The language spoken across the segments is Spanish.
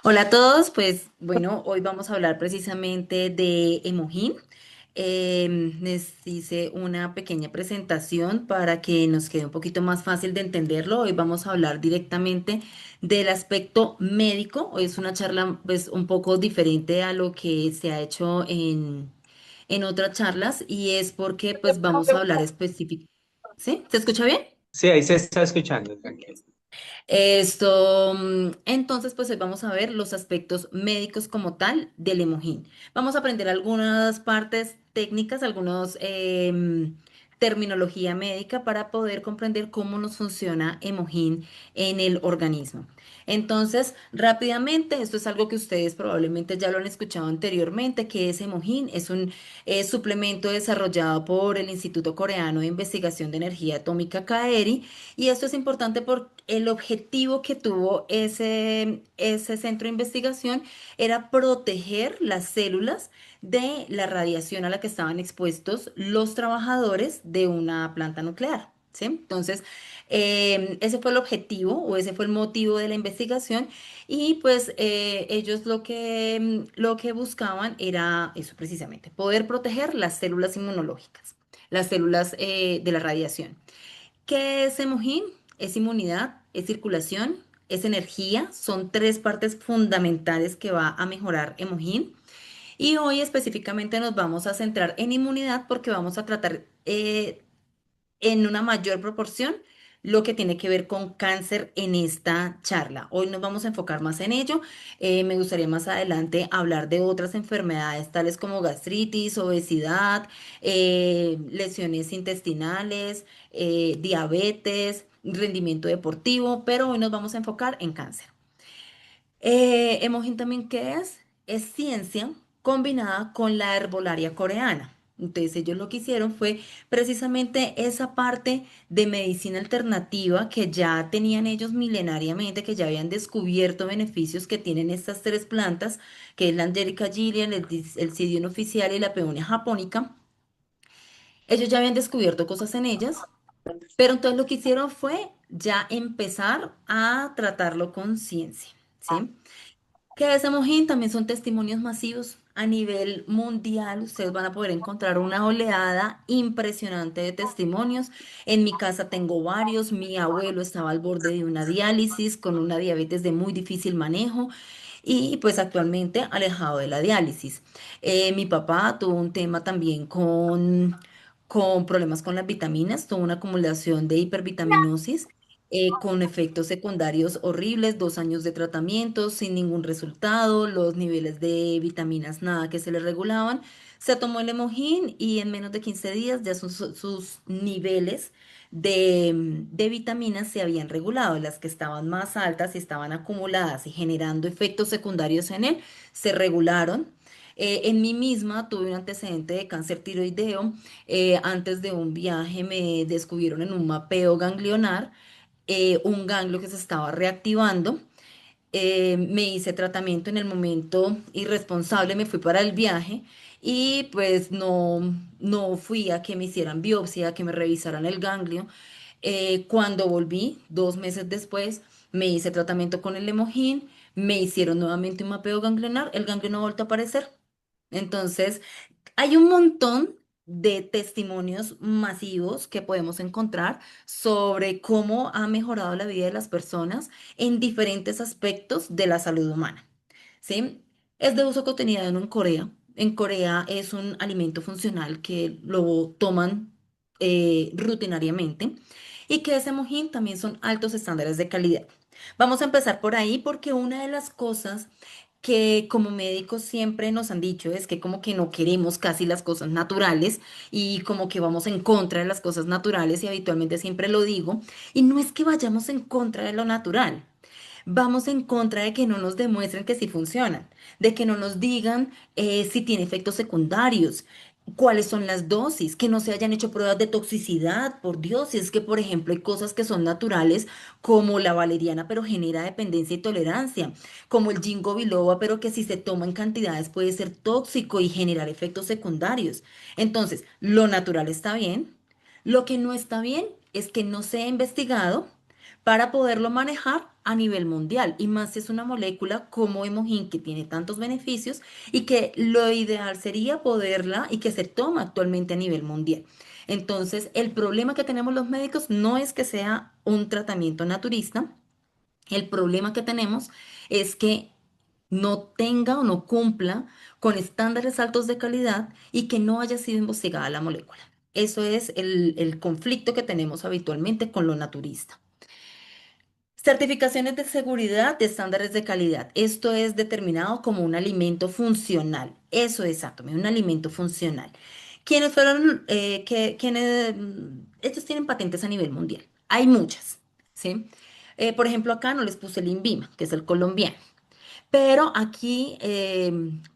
Hola a todos, pues bueno, hoy vamos a hablar precisamente de Emojín. Les hice una pequeña presentación para que nos quede un poquito más fácil de entenderlo. Hoy vamos a hablar directamente del aspecto médico. Hoy es una charla pues un poco diferente a lo que se ha hecho en otras charlas y es porque pues vamos a hablar específico. ¿Sí? ¿Se escucha bien? Sí, ahí se está escuchando, tranquilo. Entonces, pues hoy vamos a ver los aspectos médicos como tal del emojín. Vamos a aprender algunas partes técnicas, algunos terminología médica para poder comprender cómo nos funciona emojín en el organismo. Entonces, rápidamente, esto es algo que ustedes probablemente ya lo han escuchado anteriormente, que es emojín, es un suplemento desarrollado por el Instituto Coreano de Investigación de Energía Atómica CAERI y esto es importante por el objetivo que tuvo ese centro de investigación era proteger las células de la radiación a la que estaban expuestos los trabajadores de una planta nuclear. ¿Sí? Entonces, ese fue el objetivo o ese fue el motivo de la investigación y pues ellos lo que buscaban era eso precisamente, poder proteger las células inmunológicas, las células de la radiación. ¿Qué es Emojín? Es inmunidad, es circulación, es energía. Son tres partes fundamentales que va a mejorar Emojín. Y hoy específicamente nos vamos a centrar en inmunidad porque vamos a tratar en una mayor proporción lo que tiene que ver con cáncer en esta charla. Hoy nos vamos a enfocar más en ello. Me gustaría más adelante hablar de otras enfermedades tales como gastritis, obesidad, lesiones intestinales, diabetes, rendimiento deportivo, pero hoy nos vamos a enfocar en cáncer. Emojín también, ¿qué es? Es ciencia combinada con la herbolaria coreana. Entonces ellos lo que hicieron fue precisamente esa parte de medicina alternativa que ya tenían ellos milenariamente, que ya habían descubierto beneficios que tienen estas tres plantas, que es la Angelica Gillian, el Psidium oficial y la Peonia japonica. Ellos ya habían descubierto cosas en ellas, pero entonces lo que hicieron fue ya empezar a tratarlo con ciencia, ¿sí? Que ese Mojín también son testimonios masivos a nivel mundial. Ustedes van a poder encontrar una oleada impresionante de testimonios. En mi casa tengo varios. Mi abuelo estaba al borde de una diálisis con una diabetes de muy difícil manejo y pues actualmente alejado de la diálisis. Mi papá tuvo un tema también con problemas con las vitaminas, tuvo una acumulación de hipervitaminosis con efectos secundarios horribles, 2 años de tratamiento sin ningún resultado, los niveles de vitaminas nada que se le regulaban. Se tomó el Emojín y en menos de 15 días ya sus niveles de vitaminas se habían regulado. Las que estaban más altas y estaban acumuladas y generando efectos secundarios en él, se regularon. En mí misma tuve un antecedente de cáncer tiroideo. Antes de un viaje me descubrieron en un mapeo ganglionar un ganglio que se estaba reactivando. Me hice tratamiento en el momento irresponsable, me fui para el viaje y pues no fui a que me hicieran biopsia, a que me revisaran el ganglio. Cuando volví, 2 meses después, me hice tratamiento con el Lemojín, me hicieron nuevamente un mapeo ganglionar, el ganglio no volvió a aparecer. Entonces, hay un montón de testimonios masivos que podemos encontrar sobre cómo ha mejorado la vida de las personas en diferentes aspectos de la salud humana. ¿Sí? Es de uso cotidiano en Corea. En Corea es un alimento funcional que lo toman rutinariamente y que ese mojín también son altos estándares de calidad. Vamos a empezar por ahí porque una de las cosas que como médicos siempre nos han dicho es que como que no queremos casi las cosas naturales y como que vamos en contra de las cosas naturales y habitualmente siempre lo digo y no es que vayamos en contra de lo natural. Vamos en contra de que no nos demuestren que sí funcionan, de que no nos digan si tiene efectos secundarios, cuáles son las dosis, que no se hayan hecho pruebas de toxicidad, por Dios, si es que, por ejemplo, hay cosas que son naturales, como la valeriana, pero genera dependencia y tolerancia, como el ginkgo biloba, pero que si se toma en cantidades puede ser tóxico y generar efectos secundarios. Entonces, lo natural está bien, lo que no está bien es que no se ha investigado para poderlo manejar a nivel mundial. Y más si es una molécula como Emohin que tiene tantos beneficios y que lo ideal sería poderla y que se toma actualmente a nivel mundial. Entonces, el problema que tenemos los médicos no es que sea un tratamiento naturista, el problema que tenemos es que no tenga o no cumpla con estándares altos de calidad y que no haya sido investigada la molécula. Eso es el conflicto que tenemos habitualmente con lo naturista. Certificaciones de seguridad de estándares de calidad. Esto es determinado como un alimento funcional. Eso es Atomy, un alimento funcional. ¿Quiénes fueron, estos tienen patentes a nivel mundial? Hay muchas, ¿sí? Por ejemplo, acá no les puse el INVIMA, que es el colombiano. Pero aquí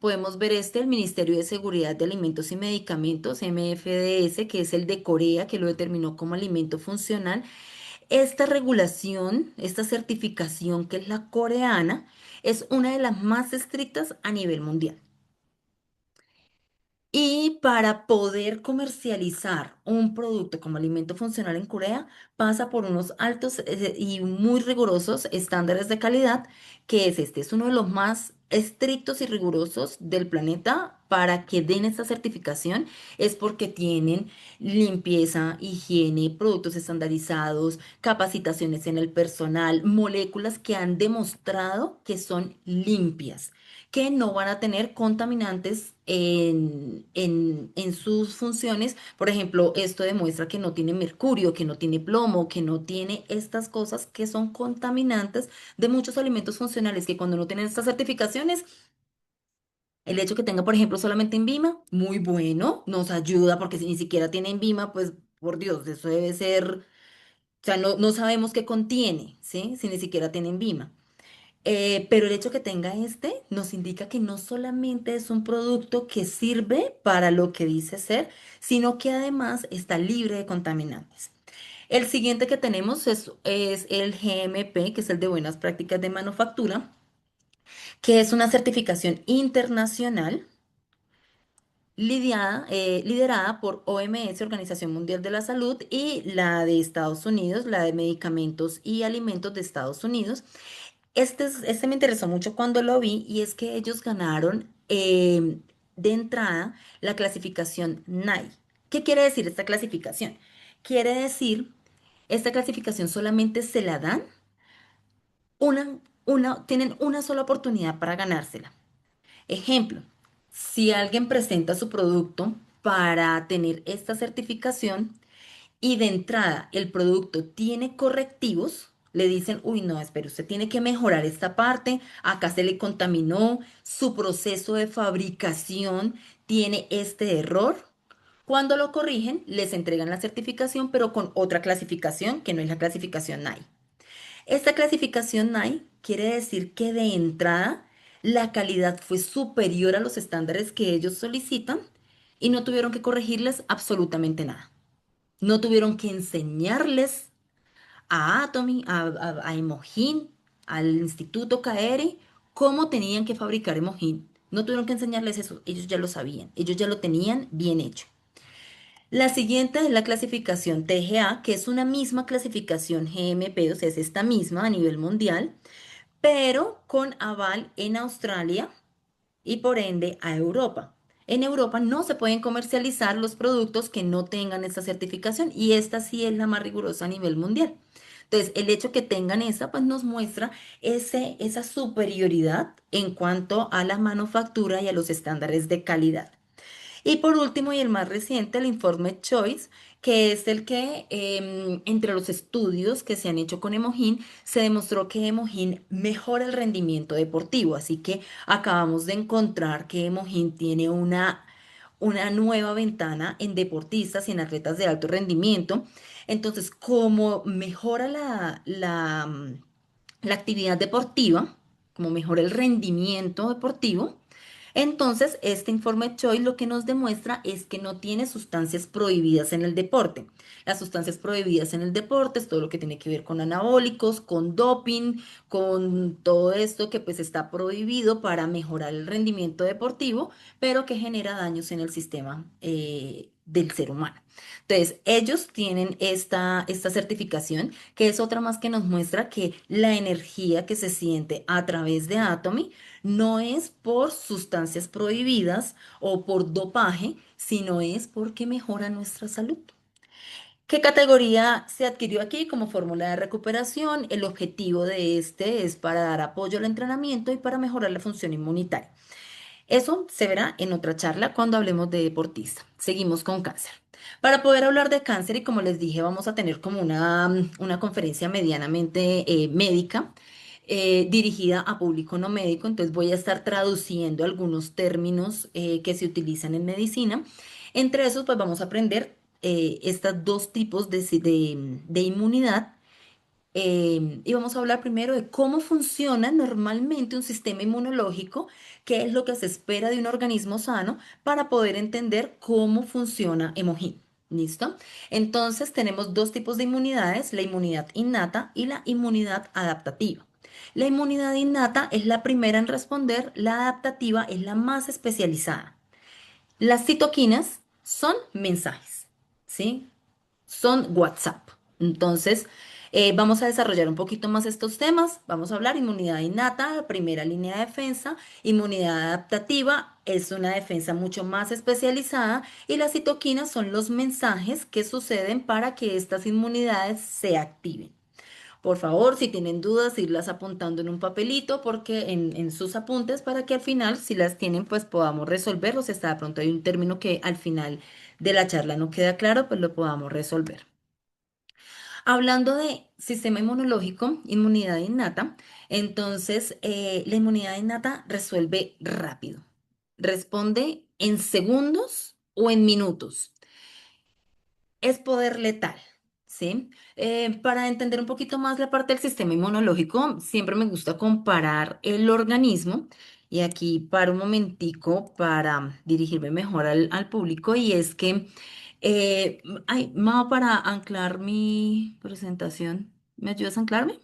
podemos ver el Ministerio de Seguridad de Alimentos y Medicamentos, MFDS, que es el de Corea, que lo determinó como alimento funcional. Esta regulación, esta certificación que es la coreana, es una de las más estrictas a nivel mundial. Y para poder comercializar un producto como alimento funcional en Corea, pasa por unos altos y muy rigurosos estándares de calidad, que es uno de los más estrictos y rigurosos del planeta para que den esta certificación, es porque tienen limpieza, higiene, productos estandarizados, capacitaciones en el personal, moléculas que han demostrado que son limpias, que no van a tener contaminantes en sus funciones. Por ejemplo, esto demuestra que no tiene mercurio, que no tiene plomo, que no tiene estas cosas que son contaminantes de muchos alimentos funcionales, que cuando no tienen estas certificaciones, el hecho que tenga, por ejemplo, solamente INVIMA, muy bueno, nos ayuda, porque si ni siquiera tiene INVIMA, pues por Dios, eso debe ser, o sea, no sabemos qué contiene, ¿sí? Si ni siquiera tiene INVIMA. Pero el hecho que tenga este nos indica que no solamente es un producto que sirve para lo que dice ser, sino que además está libre de contaminantes. El siguiente que tenemos es el GMP, que es el de Buenas Prácticas de Manufactura, que es una certificación internacional liderada por OMS, Organización Mundial de la Salud, y la de Estados Unidos, la de Medicamentos y Alimentos de Estados Unidos. Este me interesó mucho cuando lo vi y es que ellos ganaron de entrada la clasificación NAI. ¿Qué quiere decir esta clasificación? Quiere decir, esta clasificación solamente se la dan tienen una sola oportunidad para ganársela. Ejemplo, si alguien presenta su producto para tener esta certificación, y de entrada el producto tiene correctivos, le dicen, uy, no, espera, usted tiene que mejorar esta parte, acá se le contaminó, su proceso de fabricación tiene este error. Cuando lo corrigen, les entregan la certificación, pero con otra clasificación que no es la clasificación NAI. Esta clasificación NAI quiere decir que de entrada la calidad fue superior a los estándares que ellos solicitan y no tuvieron que corregirles absolutamente nada. No tuvieron que enseñarles a Atomy, a Emohin, al Instituto CAERI, cómo tenían que fabricar Emohin. No tuvieron que enseñarles eso, ellos ya lo sabían, ellos ya lo tenían bien hecho. La siguiente es la clasificación TGA, que es una misma clasificación GMP, o sea, es esta misma a nivel mundial, pero con aval en Australia y por ende a Europa. En Europa no se pueden comercializar los productos que no tengan esta certificación y esta sí es la más rigurosa a nivel mundial. Entonces, el hecho que tengan esa, pues nos muestra esa superioridad en cuanto a la manufactura y a los estándares de calidad. Y por último, y el más reciente, el informe Choice, que es el que entre los estudios que se han hecho con Emohin, se demostró que Emohin mejora el rendimiento deportivo. Así que acabamos de encontrar que Emohin tiene una nueva ventana en deportistas y en atletas de alto rendimiento. Entonces, como mejora la actividad deportiva, como mejora el rendimiento deportivo, entonces, este informe Choi lo que nos demuestra es que no tiene sustancias prohibidas en el deporte. Las sustancias prohibidas en el deporte es todo lo que tiene que ver con anabólicos, con doping, con todo esto que pues está prohibido para mejorar el rendimiento deportivo, pero que genera daños en el sistema del ser humano. Entonces, ellos tienen esta certificación, que es otra más que nos muestra que la energía que se siente a través de Atomy no es por sustancias prohibidas o por dopaje, sino es porque mejora nuestra salud. ¿Qué categoría se adquirió aquí como fórmula de recuperación? El objetivo de este es para dar apoyo al entrenamiento y para mejorar la función inmunitaria. Eso se verá en otra charla cuando hablemos de deportista. Seguimos con cáncer. Para poder hablar de cáncer, y como les dije, vamos a tener como una conferencia medianamente médica, dirigida a público no médico. Entonces voy a estar traduciendo algunos términos que se utilizan en medicina. Entre esos, pues vamos a aprender estos dos tipos de inmunidad, y vamos a hablar primero de cómo funciona normalmente un sistema inmunológico, qué es lo que se espera de un organismo sano para poder entender cómo funciona Emojín. ¿Listo? Entonces tenemos dos tipos de inmunidades, la inmunidad innata y la inmunidad adaptativa. La inmunidad innata es la primera en responder, la adaptativa es la más especializada. Las citoquinas son mensajes, ¿sí? Son WhatsApp. Entonces, vamos a desarrollar un poquito más estos temas. Vamos a hablar inmunidad innata, la primera línea de defensa, inmunidad adaptativa, es una defensa mucho más especializada y las citoquinas son los mensajes que suceden para que estas inmunidades se activen. Por favor, si tienen dudas, irlas apuntando en un papelito porque en sus apuntes para que al final, si las tienen, pues podamos resolverlos. Si está de pronto hay un término que al final de la charla no queda claro, pues lo podamos resolver. Hablando de sistema inmunológico, inmunidad innata, entonces la inmunidad innata resuelve rápido, responde en segundos o en minutos. Es poder letal, ¿sí? Para entender un poquito más la parte del sistema inmunológico, siempre me gusta comparar el organismo. Y aquí para un momentico para dirigirme mejor al público, y es que, ay, Mao, para anclar mi presentación, ¿me ayudas a anclarme?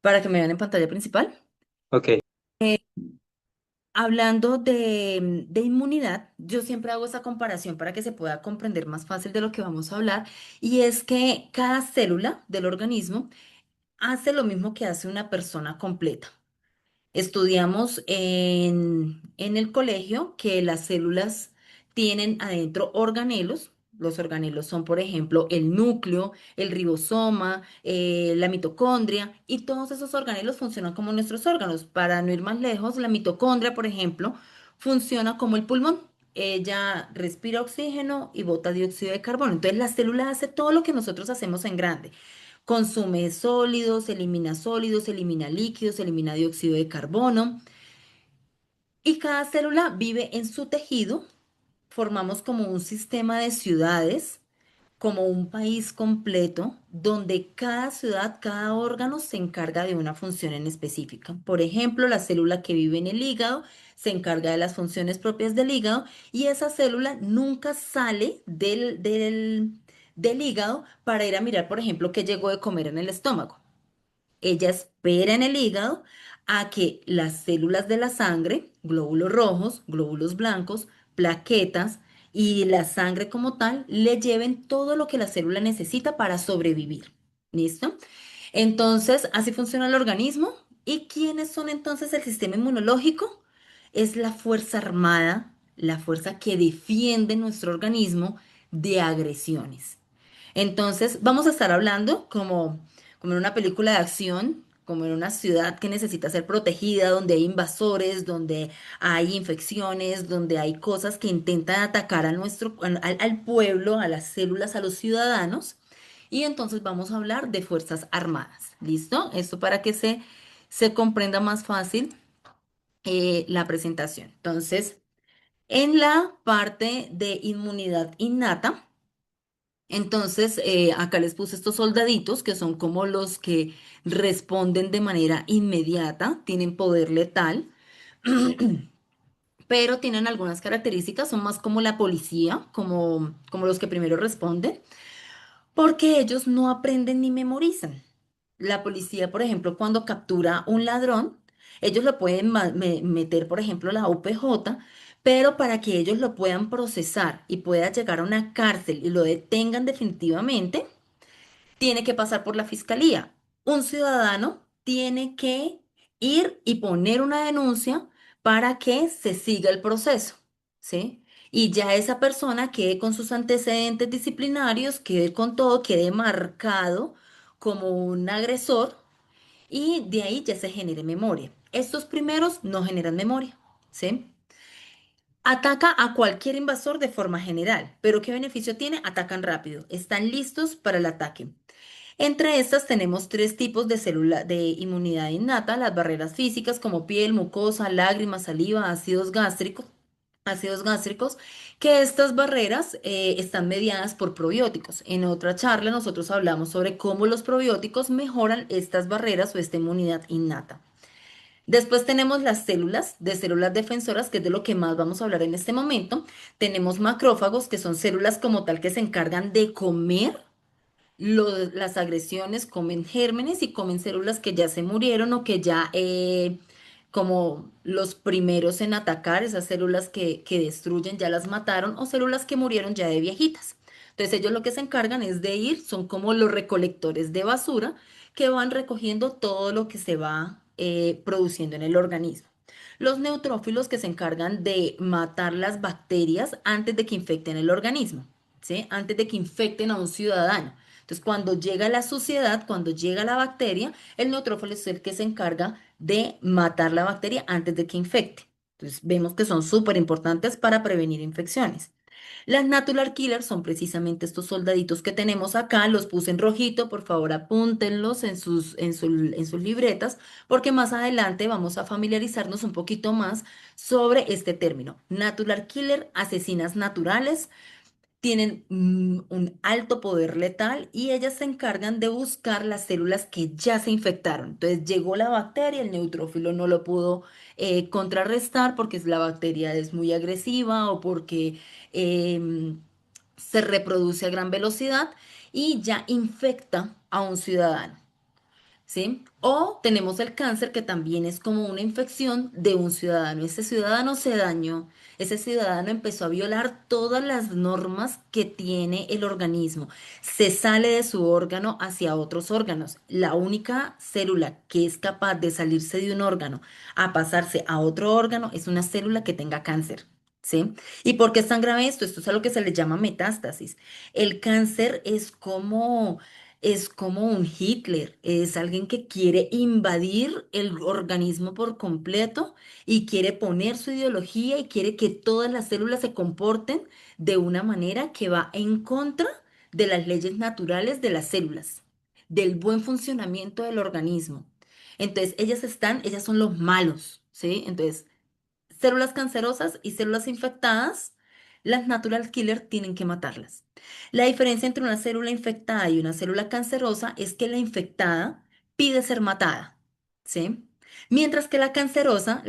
Para que me vean en pantalla principal. Ok. Hablando de inmunidad, yo siempre hago esa comparación para que se pueda comprender más fácil de lo que vamos a hablar, y es que cada célula del organismo hace lo mismo que hace una persona completa. Estudiamos en el colegio que las células tienen adentro organelos. Los organelos son, por ejemplo, el núcleo, el ribosoma, la mitocondria, y todos esos organelos funcionan como nuestros órganos. Para no ir más lejos, la mitocondria, por ejemplo, funciona como el pulmón. Ella respira oxígeno y bota dióxido de carbono. Entonces, la célula hace todo lo que nosotros hacemos en grande. Consume sólidos, elimina líquidos, elimina dióxido de carbono, y cada célula vive en su tejido. Formamos como un sistema de ciudades, como un país completo, donde cada ciudad, cada órgano se encarga de una función en específica. Por ejemplo, la célula que vive en el hígado se encarga de las funciones propias del hígado, y esa célula nunca sale del hígado para ir a mirar, por ejemplo, qué llegó de comer en el estómago. Ella espera en el hígado a que las células de la sangre, glóbulos rojos, glóbulos blancos, plaquetas y la sangre como tal, le lleven todo lo que la célula necesita para sobrevivir. ¿Listo? Entonces, así funciona el organismo. ¿Y quiénes son entonces el sistema inmunológico? Es la fuerza armada, la fuerza que defiende nuestro organismo de agresiones. Entonces, vamos a estar hablando como en una película de acción, como en una ciudad que necesita ser protegida, donde hay invasores, donde hay infecciones, donde hay cosas que intentan atacar al pueblo, a las células, a los ciudadanos. Y entonces vamos a hablar de fuerzas armadas. ¿Listo? Esto para que se comprenda más fácil la presentación. Entonces, en la parte de inmunidad innata, entonces, acá les puse estos soldaditos que son como los que responden de manera inmediata, tienen poder letal, pero tienen algunas características, son más como la policía, como los que primero responden, porque ellos no aprenden ni memorizan. La policía, por ejemplo, cuando captura un ladrón, ellos lo pueden meter, por ejemplo, la UPJ, pero para que ellos lo puedan procesar y pueda llegar a una cárcel y lo detengan definitivamente, tiene que pasar por la fiscalía. Un ciudadano tiene que ir y poner una denuncia para que se siga el proceso, ¿sí? Y ya esa persona quede con sus antecedentes disciplinarios, quede con todo, quede marcado como un agresor y de ahí ya se genere memoria. Estos primeros no generan memoria, ¿sí? Ataca a cualquier invasor de forma general, pero ¿qué beneficio tiene? Atacan rápido, están listos para el ataque. Entre estas tenemos tres tipos de célula de inmunidad innata, las barreras físicas como piel, mucosa, lágrimas, saliva, ácidos gástricos, que estas barreras están mediadas por probióticos. En otra charla nosotros hablamos sobre cómo los probióticos mejoran estas barreras o esta inmunidad innata. Después tenemos las células de células defensoras, que es de lo que más vamos a hablar en este momento. Tenemos macrófagos, que son células como tal que se encargan de comer las agresiones, comen gérmenes y comen células que ya se murieron o que ya, como los primeros en atacar, esas células que destruyen, ya las mataron o células que murieron ya de viejitas. Entonces ellos lo que se encargan es de ir, son como los recolectores de basura que van recogiendo todo lo que se va produciendo en el organismo. Los neutrófilos que se encargan de matar las bacterias antes de que infecten el organismo, ¿sí? Antes de que infecten a un ciudadano. Entonces, cuando llega la suciedad, cuando llega la bacteria, el neutrófilo es el que se encarga de matar la bacteria antes de que infecte. Entonces, vemos que son súper importantes para prevenir infecciones. Las natural killers son precisamente estos soldaditos que tenemos acá, los puse en rojito, por favor apúntenlos en sus libretas, porque más adelante vamos a familiarizarnos un poquito más sobre este término. Natural killer, asesinas naturales, tienen un alto poder letal y ellas se encargan de buscar las células que ya se infectaron. Entonces llegó la bacteria, el neutrófilo no lo pudo contrarrestar porque la bacteria es muy agresiva o porque em, se reproduce a gran velocidad y ya infecta a un ciudadano. ¿Sí? O tenemos el cáncer, que también es como una infección de un ciudadano. Ese ciudadano se dañó, ese ciudadano empezó a violar todas las normas que tiene el organismo. Se sale de su órgano hacia otros órganos. La única célula que es capaz de salirse de un órgano a pasarse a otro órgano es una célula que tenga cáncer. ¿Sí? ¿Y por qué es tan grave esto? Esto es a lo que se le llama metástasis. El cáncer es como un Hitler, es alguien que quiere invadir el organismo por completo y quiere poner su ideología y quiere que todas las células se comporten de una manera que va en contra de las leyes naturales de las células, del buen funcionamiento del organismo. Entonces, ellas son los malos, ¿sí? Entonces, células cancerosas y células infectadas, las natural killer tienen que matarlas. La diferencia entre una célula infectada y una célula cancerosa es que la infectada pide ser matada, ¿sí? Mientras que la cancerosa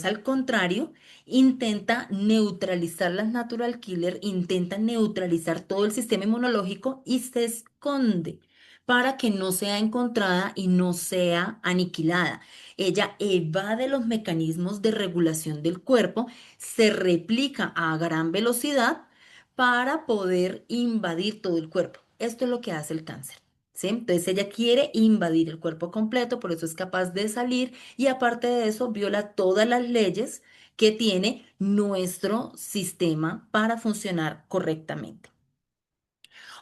al contrario, intenta neutralizar las natural killer, intenta neutralizar todo el sistema inmunológico y se esconde para que no sea encontrada y no sea aniquilada. Ella evade los mecanismos de regulación del cuerpo, se replica a gran velocidad para poder invadir todo el cuerpo. Esto es lo que hace el cáncer. ¿Sí? Entonces ella quiere invadir el cuerpo completo, por eso es capaz de salir y aparte de eso viola todas las leyes que tiene nuestro sistema para funcionar correctamente.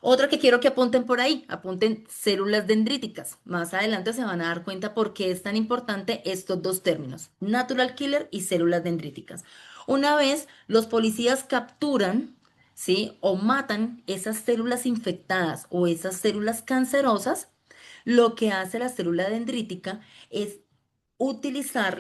Otra que quiero que apunten por ahí, apunten células dendríticas. Más adelante se van a dar cuenta por qué es tan importante estos dos términos, natural killer y células dendríticas. Una vez los policías capturan, ¿sí? O matan esas células infectadas o esas células cancerosas, lo que hace la célula dendrítica es utilizar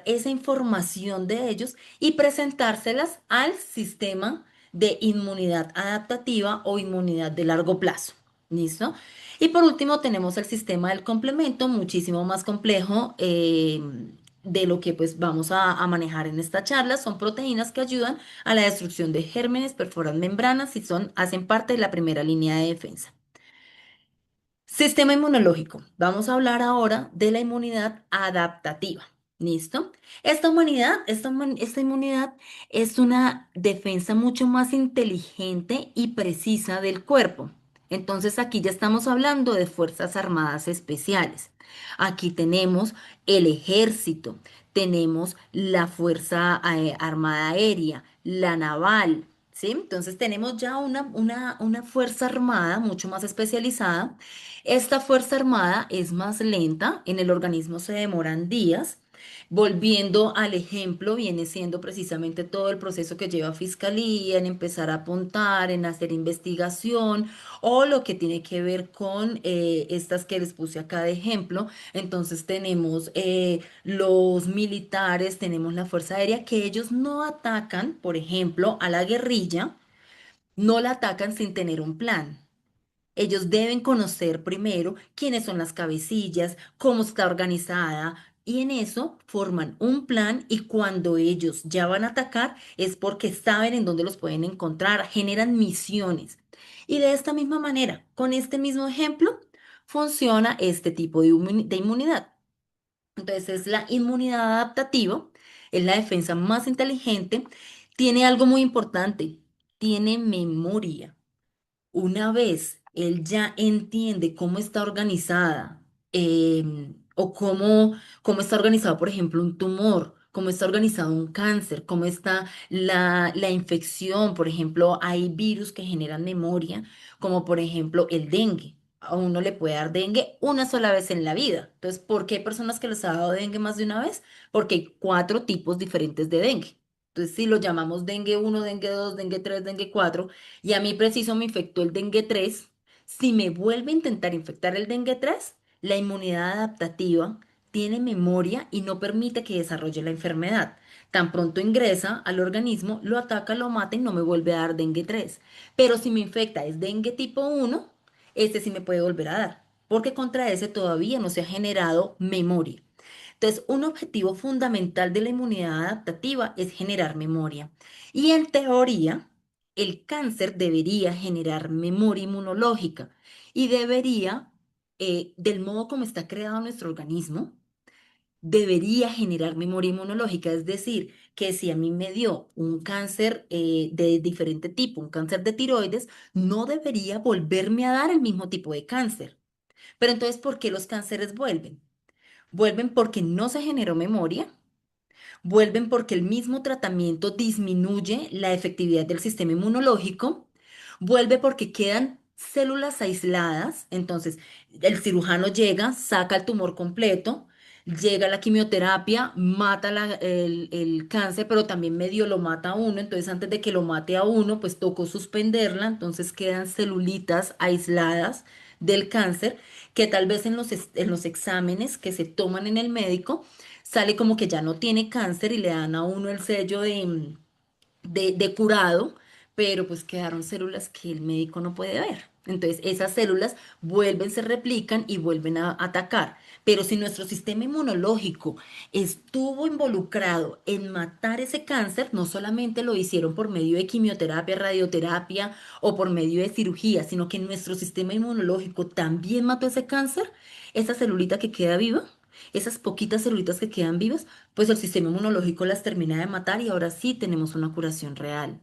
esa información de ellos y presentárselas al sistema de inmunidad adaptativa o inmunidad de largo plazo. ¿Listo? Y por último tenemos el sistema del complemento, muchísimo más complejo de lo que pues vamos a manejar en esta charla. Son proteínas que ayudan a la destrucción de gérmenes, perforan membranas y hacen parte de la primera línea de defensa. Sistema inmunológico. Vamos a hablar ahora de la inmunidad adaptativa. ¿Listo? Esta inmunidad es una defensa mucho más inteligente y precisa del cuerpo. Entonces aquí ya estamos hablando de Fuerzas Armadas Especiales. Aquí tenemos el ejército, tenemos la Fuerza Armada Aérea, la naval, ¿sí? Entonces tenemos ya una Fuerza Armada mucho más especializada. Esta Fuerza Armada es más lenta, en el organismo se demoran días. Volviendo al ejemplo, viene siendo precisamente todo el proceso que lleva Fiscalía en empezar a apuntar, en hacer investigación o lo que tiene que ver con estas que les puse acá de ejemplo. Entonces tenemos los militares, tenemos la Fuerza Aérea, que ellos no atacan, por ejemplo, a la guerrilla, no la atacan sin tener un plan. Ellos deben conocer primero quiénes son las cabecillas, cómo está organizada, y en eso forman un plan y cuando ellos ya van a atacar es porque saben en dónde los pueden encontrar, generan misiones. Y de esta misma manera, con este mismo ejemplo, funciona este tipo de inmunidad. Entonces es la inmunidad adaptativa, es la defensa más inteligente, tiene algo muy importante, tiene memoria. Una vez él ya entiende cómo está organizada o cómo está organizado, por ejemplo, un tumor, cómo está organizado un cáncer, cómo está la infección, por ejemplo, hay virus que generan memoria, como por ejemplo el dengue. A uno le puede dar dengue una sola vez en la vida. Entonces, ¿por qué hay personas que les ha dado dengue más de una vez? Porque hay cuatro tipos diferentes de dengue. Entonces, si lo llamamos dengue uno, dengue 2, dengue 3, dengue 4 y a mí preciso me infectó el dengue 3. Si me vuelve a intentar infectar el dengue 3, la inmunidad adaptativa tiene memoria y no permite que desarrolle la enfermedad. Tan pronto ingresa al organismo, lo ataca, lo mata y no me vuelve a dar dengue 3. Pero si me infecta es dengue tipo 1, este sí me puede volver a dar, porque contra ese todavía no se ha generado memoria. Entonces, un objetivo fundamental de la inmunidad adaptativa es generar memoria. Y en teoría, el cáncer debería generar memoria inmunológica y debería, del modo como está creado nuestro organismo, debería generar memoria inmunológica. Es decir, que si a mí me dio un cáncer de diferente tipo, un cáncer de tiroides, no debería volverme a dar el mismo tipo de cáncer. Pero entonces, ¿por qué los cánceres vuelven? Vuelven porque no se generó memoria, vuelven porque el mismo tratamiento disminuye la efectividad del sistema inmunológico, vuelve porque quedan células aisladas, entonces el cirujano llega, saca el tumor completo, llega la quimioterapia, mata el cáncer, pero también medio lo mata a uno, entonces antes de que lo mate a uno, pues tocó suspenderla, entonces quedan celulitas aisladas del cáncer que tal vez en los exámenes que se toman en el médico, sale como que ya no tiene cáncer y le dan a uno el sello de curado, pero pues quedaron células que el médico no puede ver. Entonces esas células vuelven, se replican y vuelven a atacar. Pero si nuestro sistema inmunológico estuvo involucrado en matar ese cáncer, no solamente lo hicieron por medio de quimioterapia, radioterapia o por medio de cirugía, sino que nuestro sistema inmunológico también mató ese cáncer, esa celulita que queda viva, esas poquitas celulitas que quedan vivas, pues el sistema inmunológico las termina de matar y ahora sí tenemos una curación real.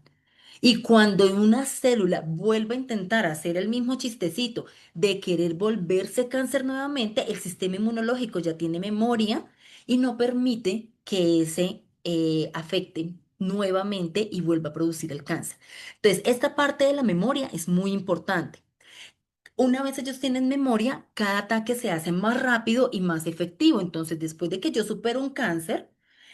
Y cuando una célula vuelve a intentar hacer el mismo chistecito de querer volverse cáncer nuevamente, el sistema inmunológico ya tiene memoria y no permite que ese afecte nuevamente y vuelva a producir el cáncer. Entonces, esta parte de la memoria es muy importante. Una vez ellos tienen memoria, cada ataque se hace más rápido y más efectivo. Entonces, después de que yo supero un cáncer,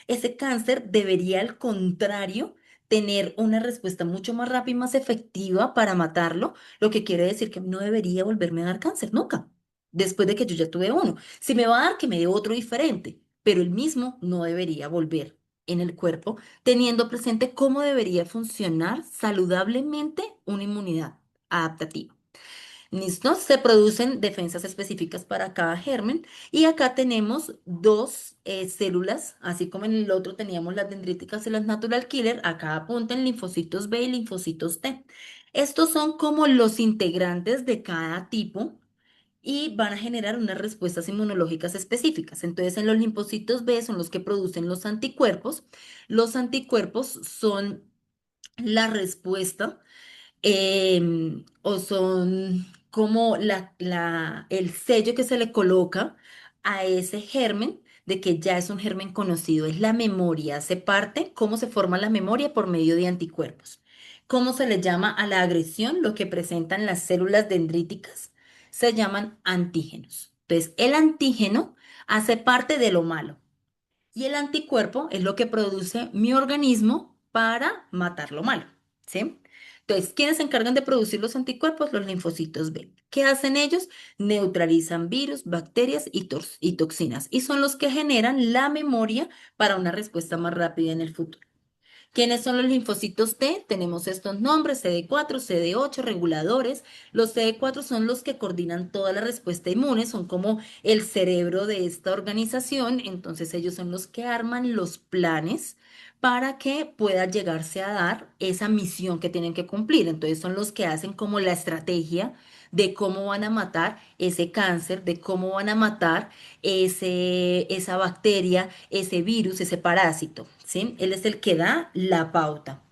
ese cáncer debería, al contrario, tener una respuesta mucho más rápida y más efectiva para matarlo, lo que quiere decir que no debería volverme a dar cáncer nunca, después de que yo ya tuve uno. Si me va a dar, que me dé otro diferente, pero el mismo no debería volver en el cuerpo, teniendo presente cómo debería funcionar saludablemente una inmunidad adaptativa. ¿Listo? Se producen defensas específicas para cada germen y acá tenemos dos células, así como en el otro teníamos las dendríticas y las natural killer, acá apuntan linfocitos B y linfocitos T. Estos son como los integrantes de cada tipo y van a generar unas respuestas inmunológicas específicas. Entonces, en los linfocitos B son los que producen los anticuerpos. Los anticuerpos son la respuesta o son como el sello que se le coloca a ese germen de que ya es un germen conocido. Es la memoria, hace parte, cómo se forma la memoria por medio de anticuerpos. ¿Cómo se le llama a la agresión? Lo que presentan las células dendríticas se llaman antígenos. Entonces, el antígeno hace parte de lo malo. Y el anticuerpo es lo que produce mi organismo para matar lo malo, ¿sí? Entonces, ¿quiénes se encargan de producir los anticuerpos? Los linfocitos B. ¿Qué hacen ellos? Neutralizan virus, bacterias y toxinas. Y son los que generan la memoria para una respuesta más rápida en el futuro. ¿Quiénes son los linfocitos T? Tenemos estos nombres, CD4, CD8, reguladores. Los CD4 son los que coordinan toda la respuesta inmune, son como el cerebro de esta organización, entonces ellos son los que arman los planes para que pueda llegarse a dar esa misión que tienen que cumplir. Entonces son los que hacen como la estrategia de cómo van a matar ese cáncer, de cómo van a matar esa bacteria, ese virus, ese parásito, ¿sí? Él es el que da la pauta.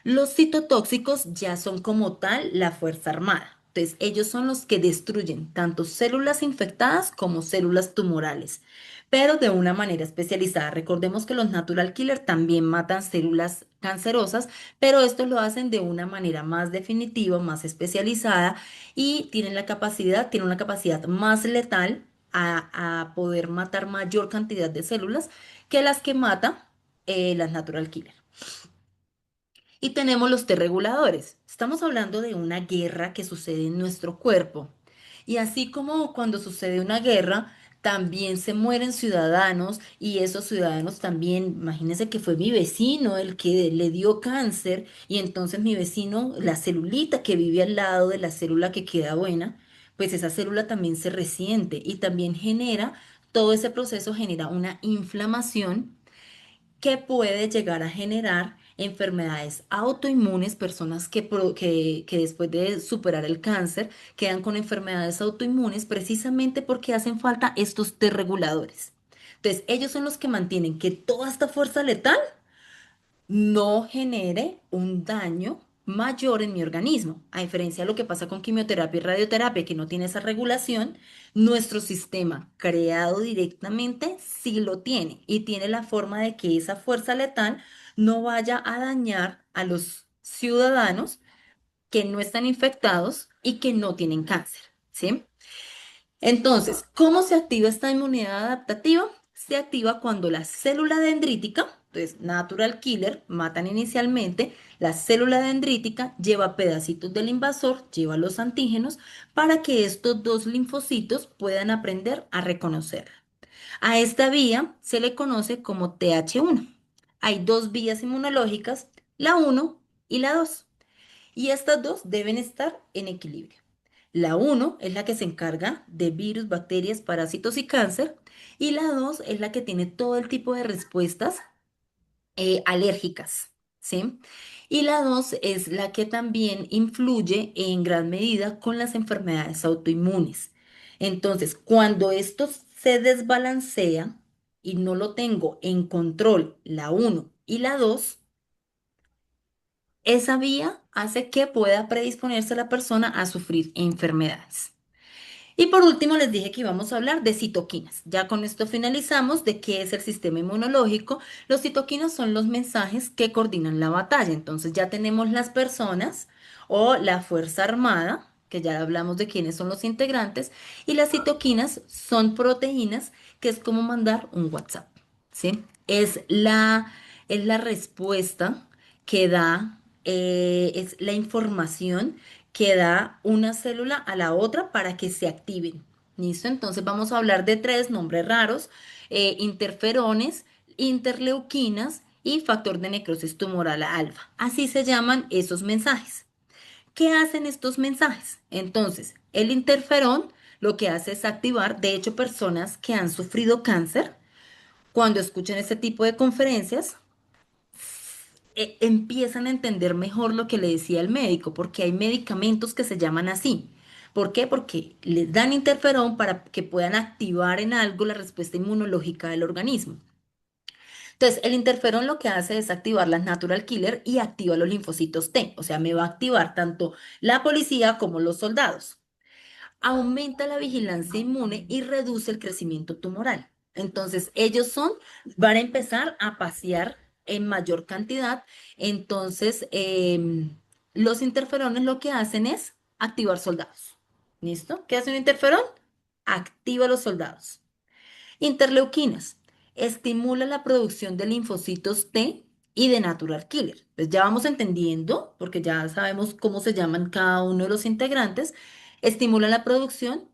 Los citotóxicos ya son como tal la Fuerza Armada. Entonces, ellos son los que destruyen tanto células infectadas como células tumorales, pero de una manera especializada. Recordemos que los natural killer también matan células cancerosas, pero estos lo hacen de una manera más definitiva, más especializada y tienen una capacidad más letal a poder matar mayor cantidad de células que las que mata las natural killer. Y tenemos los T reguladores. Estamos hablando de una guerra que sucede en nuestro cuerpo. Y así como cuando sucede una guerra, también se mueren ciudadanos y esos ciudadanos también, imagínense que fue mi vecino el que le dio cáncer y entonces mi vecino, la celulita que vive al lado de la célula que queda buena, pues esa célula también se resiente y también genera, todo ese proceso genera una inflamación que puede llegar a generar enfermedades autoinmunes, personas que después de superar el cáncer quedan con enfermedades autoinmunes precisamente porque hacen falta estos T reguladores. Entonces, ellos son los que mantienen que toda esta fuerza letal no genere un daño mayor en mi organismo. A diferencia de lo que pasa con quimioterapia y radioterapia, que no tiene esa regulación, nuestro sistema creado directamente sí lo tiene y tiene la forma de que esa fuerza letal no vaya a dañar a los ciudadanos que no están infectados y que no tienen cáncer, ¿sí? Entonces, ¿cómo se activa esta inmunidad adaptativa? Se activa cuando la célula dendrítica, entonces natural killer, matan inicialmente, la célula dendrítica lleva pedacitos del invasor, lleva los antígenos para que estos dos linfocitos puedan aprender a reconocerla. A esta vía se le conoce como TH1. Hay dos vías inmunológicas, la uno y la 2, y estas dos deben estar en equilibrio. La uno es la que se encarga de virus, bacterias, parásitos y cáncer. Y la 2 es la que tiene todo el tipo de respuestas alérgicas, ¿sí? Y la 2 es la que también influye en gran medida con las enfermedades autoinmunes. Entonces, cuando esto se desbalancea y no lo tengo en control, la uno y la 2, esa vía hace que pueda predisponerse la persona a sufrir enfermedades. Y por último, les dije que íbamos a hablar de citoquinas. Ya con esto finalizamos de qué es el sistema inmunológico. Los citoquinas son los mensajes que coordinan la batalla. Entonces ya tenemos las personas o la Fuerza Armada, que ya hablamos de quiénes son los integrantes, y las citoquinas son proteínas, que es como mandar un WhatsApp, ¿sí? Es la respuesta que da, es la información que da una célula a la otra para que se activen. ¿Listo? Entonces vamos a hablar de tres nombres raros: interferones, interleuquinas y factor de necrosis tumoral alfa. Así se llaman esos mensajes. ¿Qué hacen estos mensajes? Entonces, el interferón lo que hace es activar, de hecho, personas que han sufrido cáncer, cuando escuchan este tipo de conferencias, empiezan a entender mejor lo que le decía el médico, porque hay medicamentos que se llaman así, ¿Por qué? Porque les dan interferón para que puedan activar en algo la respuesta inmunológica del organismo. Entonces, el interferón lo que hace es activar las natural killer y activa los linfocitos T, o sea, me va a activar tanto la policía como los soldados. Aumenta la vigilancia inmune y reduce el crecimiento tumoral. Entonces, van a empezar a pasear en mayor cantidad. Entonces, los interferones lo que hacen es activar soldados. ¿Listo? ¿Qué hace un interferón? Activa los soldados. Interleuquinas. Estimula la producción de linfocitos T y de natural killer. Pues ya vamos entendiendo, porque ya sabemos cómo se llaman cada uno de los integrantes. Estimula la producción.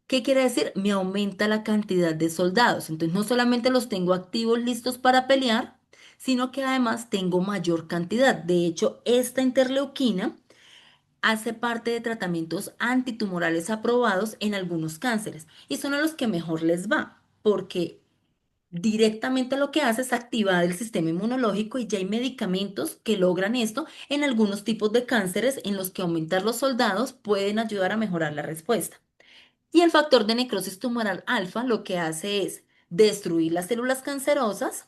¿Qué quiere decir? Me aumenta la cantidad de soldados. Entonces no solamente los tengo activos listos para pelear, sino que además tengo mayor cantidad. De hecho, esta interleuquina hace parte de tratamientos antitumorales aprobados en algunos cánceres y son a los que mejor les va, porque directamente lo que hace es activar el sistema inmunológico y ya hay medicamentos que logran esto en algunos tipos de cánceres en los que aumentar los soldados pueden ayudar a mejorar la respuesta. Y el factor de necrosis tumoral alfa lo que hace es destruir las células cancerosas,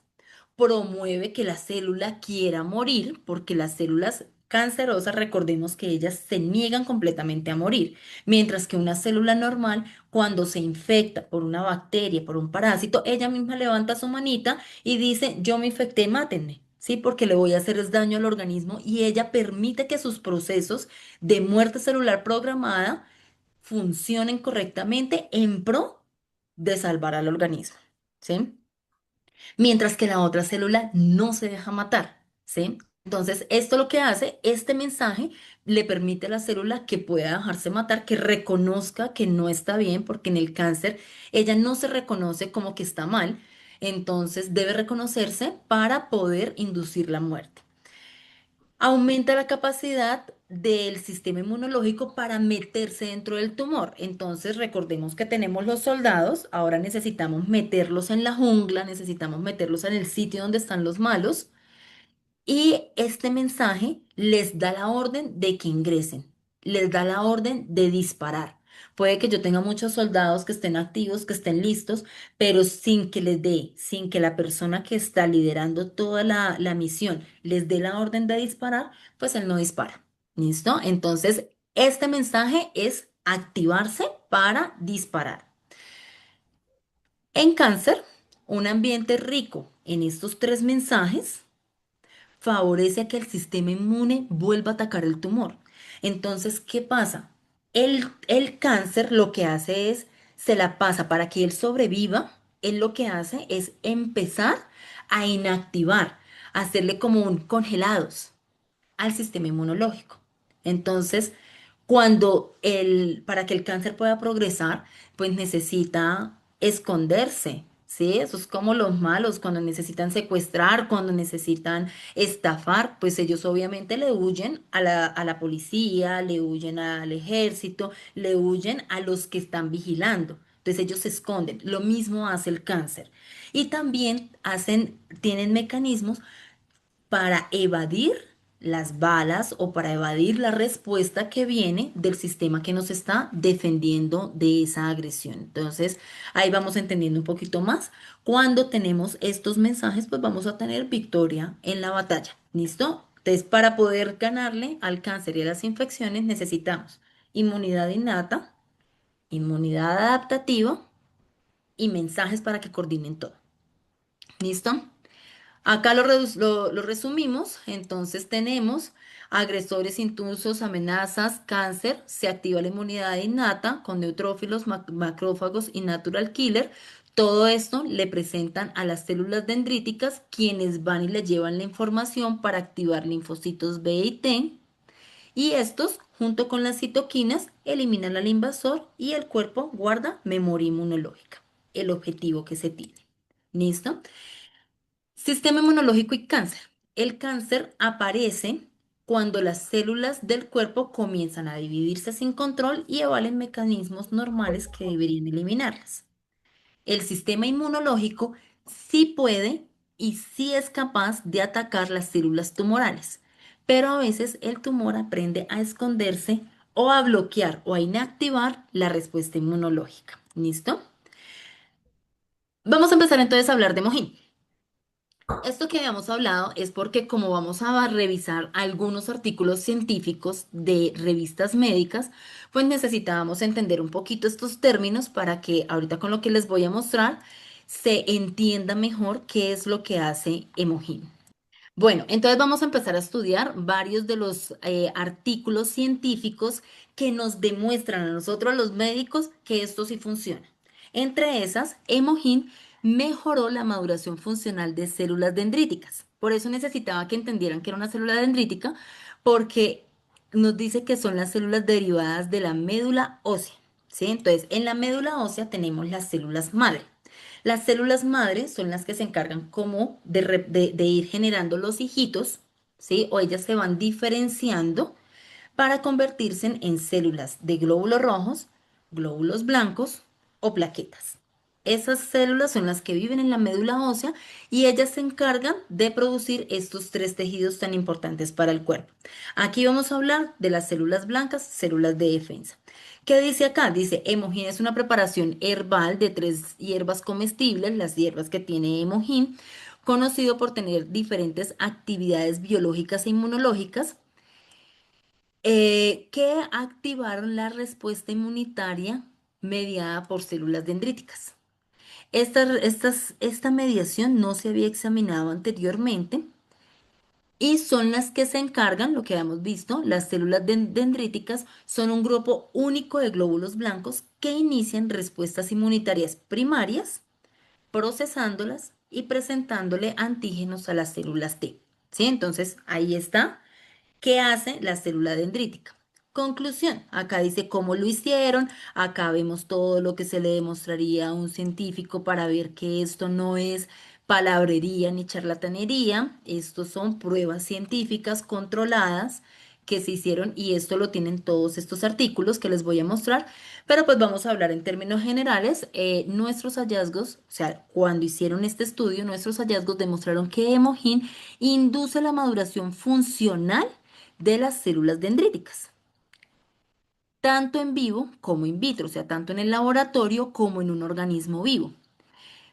promueve que la célula quiera morir, porque las células cancerosas, recordemos que ellas se niegan completamente a morir, mientras que una célula normal, cuando se infecta por una bacteria, por un parásito, ella misma levanta su manita y dice, yo me infecté, mátenme. Sí, porque le voy a hacer es daño al organismo y ella permite que sus procesos de muerte celular programada funcionen correctamente en pro de salvar al organismo, ¿sí? Mientras que la otra célula no se deja matar, ¿sí? Entonces, esto lo que hace, este mensaje le permite a la célula que pueda dejarse matar, que reconozca que no está bien, porque en el cáncer ella no se reconoce como que está mal, entonces debe reconocerse para poder inducir la muerte. Aumenta la capacidad del sistema inmunológico para meterse dentro del tumor. Entonces, recordemos que tenemos los soldados, ahora necesitamos meterlos en la jungla, necesitamos meterlos en el sitio donde están los malos y este mensaje les da la orden de que ingresen, les da la orden de disparar. Puede que yo tenga muchos soldados que estén activos, que estén listos, pero sin que les dé, sin que la persona que está liderando toda la misión les dé la orden de disparar, pues él no dispara. ¿Listo? Entonces, este mensaje es activarse para disparar. En cáncer, un ambiente rico en estos tres mensajes favorece a que el sistema inmune vuelva a atacar el tumor. Entonces, ¿qué pasa? El cáncer lo que hace es, se la pasa para que él sobreviva, él lo que hace es empezar a inactivar, a hacerle como un congelados al sistema inmunológico. Entonces, para que el cáncer pueda progresar, pues necesita esconderse, ¿sí? Eso es como los malos, cuando necesitan secuestrar, cuando necesitan estafar, pues ellos obviamente le huyen a la policía, le huyen al ejército, le huyen a los que están vigilando. Entonces ellos se esconden. Lo mismo hace el cáncer. Y también tienen mecanismos para evadir las balas o para evadir la respuesta que viene del sistema que nos está defendiendo de esa agresión. Entonces, ahí vamos entendiendo un poquito más. Cuando tenemos estos mensajes, pues vamos a tener victoria en la batalla. ¿Listo? Entonces, para poder ganarle al cáncer y a las infecciones, necesitamos inmunidad innata, inmunidad adaptativa y mensajes para que coordinen todo. ¿Listo? Acá lo resumimos, entonces tenemos agresores, intrusos, amenazas, cáncer, se activa la inmunidad innata con neutrófilos, macrófagos y natural killer. Todo esto le presentan a las células dendríticas, quienes van y le llevan la información para activar linfocitos B y T. Y estos, junto con las citoquinas, eliminan al invasor y el cuerpo guarda memoria inmunológica, el objetivo que se tiene. ¿Listo? Sistema inmunológico y cáncer. El cáncer aparece cuando las células del cuerpo comienzan a dividirse sin control y evalen mecanismos normales que deberían eliminarlas. El sistema inmunológico sí puede y sí es capaz de atacar las células tumorales, pero a veces el tumor aprende a esconderse o a bloquear o a inactivar la respuesta inmunológica. ¿Listo? Vamos a empezar entonces a hablar de Mojín. Esto que habíamos hablado es porque como vamos a revisar algunos artículos científicos de revistas médicas, pues necesitábamos entender un poquito estos términos para que ahorita con lo que les voy a mostrar se entienda mejor qué es lo que hace Emojín. Bueno, entonces vamos a empezar a estudiar varios de los artículos científicos que nos demuestran a nosotros los médicos que esto sí funciona. Entre esas, Emojín mejoró la maduración funcional de células dendríticas. Por eso necesitaba que entendieran que era una célula dendrítica, porque nos dice que son las células derivadas de la médula ósea, ¿sí? Entonces, en la médula ósea tenemos las células madre. Las células madre son las que se encargan como de ir generando los hijitos, ¿sí? O ellas se van diferenciando para convertirse en células de glóbulos rojos, glóbulos blancos o plaquetas. Esas células son las que viven en la médula ósea y ellas se encargan de producir estos tres tejidos tan importantes para el cuerpo. Aquí vamos a hablar de las células blancas, células de defensa. ¿Qué dice acá? Dice, Emojín es una preparación herbal de tres hierbas comestibles, las hierbas que tiene Emojín, conocido por tener diferentes actividades biológicas e inmunológicas que activaron la respuesta inmunitaria mediada por células dendríticas. Esta mediación no se había examinado anteriormente y son las que se encargan, lo que hemos visto, las células dendríticas son un grupo único de glóbulos blancos que inician respuestas inmunitarias primarias, procesándolas y presentándole antígenos a las células T. ¿Sí? Entonces, ahí está. ¿Qué hace la célula dendrítica? Conclusión, acá dice cómo lo hicieron, acá vemos todo lo que se le demostraría a un científico para ver que esto no es palabrería ni charlatanería, estos son pruebas científicas controladas que se hicieron y esto lo tienen todos estos artículos que les voy a mostrar, pero pues vamos a hablar en términos generales. Nuestros hallazgos, o sea, cuando hicieron este estudio, nuestros hallazgos demostraron que Emojín induce la maduración funcional de las células dendríticas, tanto en vivo como in vitro, o sea, tanto en el laboratorio como en un organismo vivo.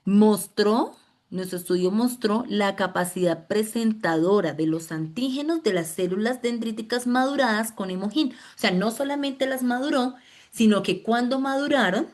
Mostró, nuestro estudio mostró la capacidad presentadora de los antígenos de las células dendríticas maduradas con Emojín. O sea, no solamente las maduró, sino que cuando maduraron,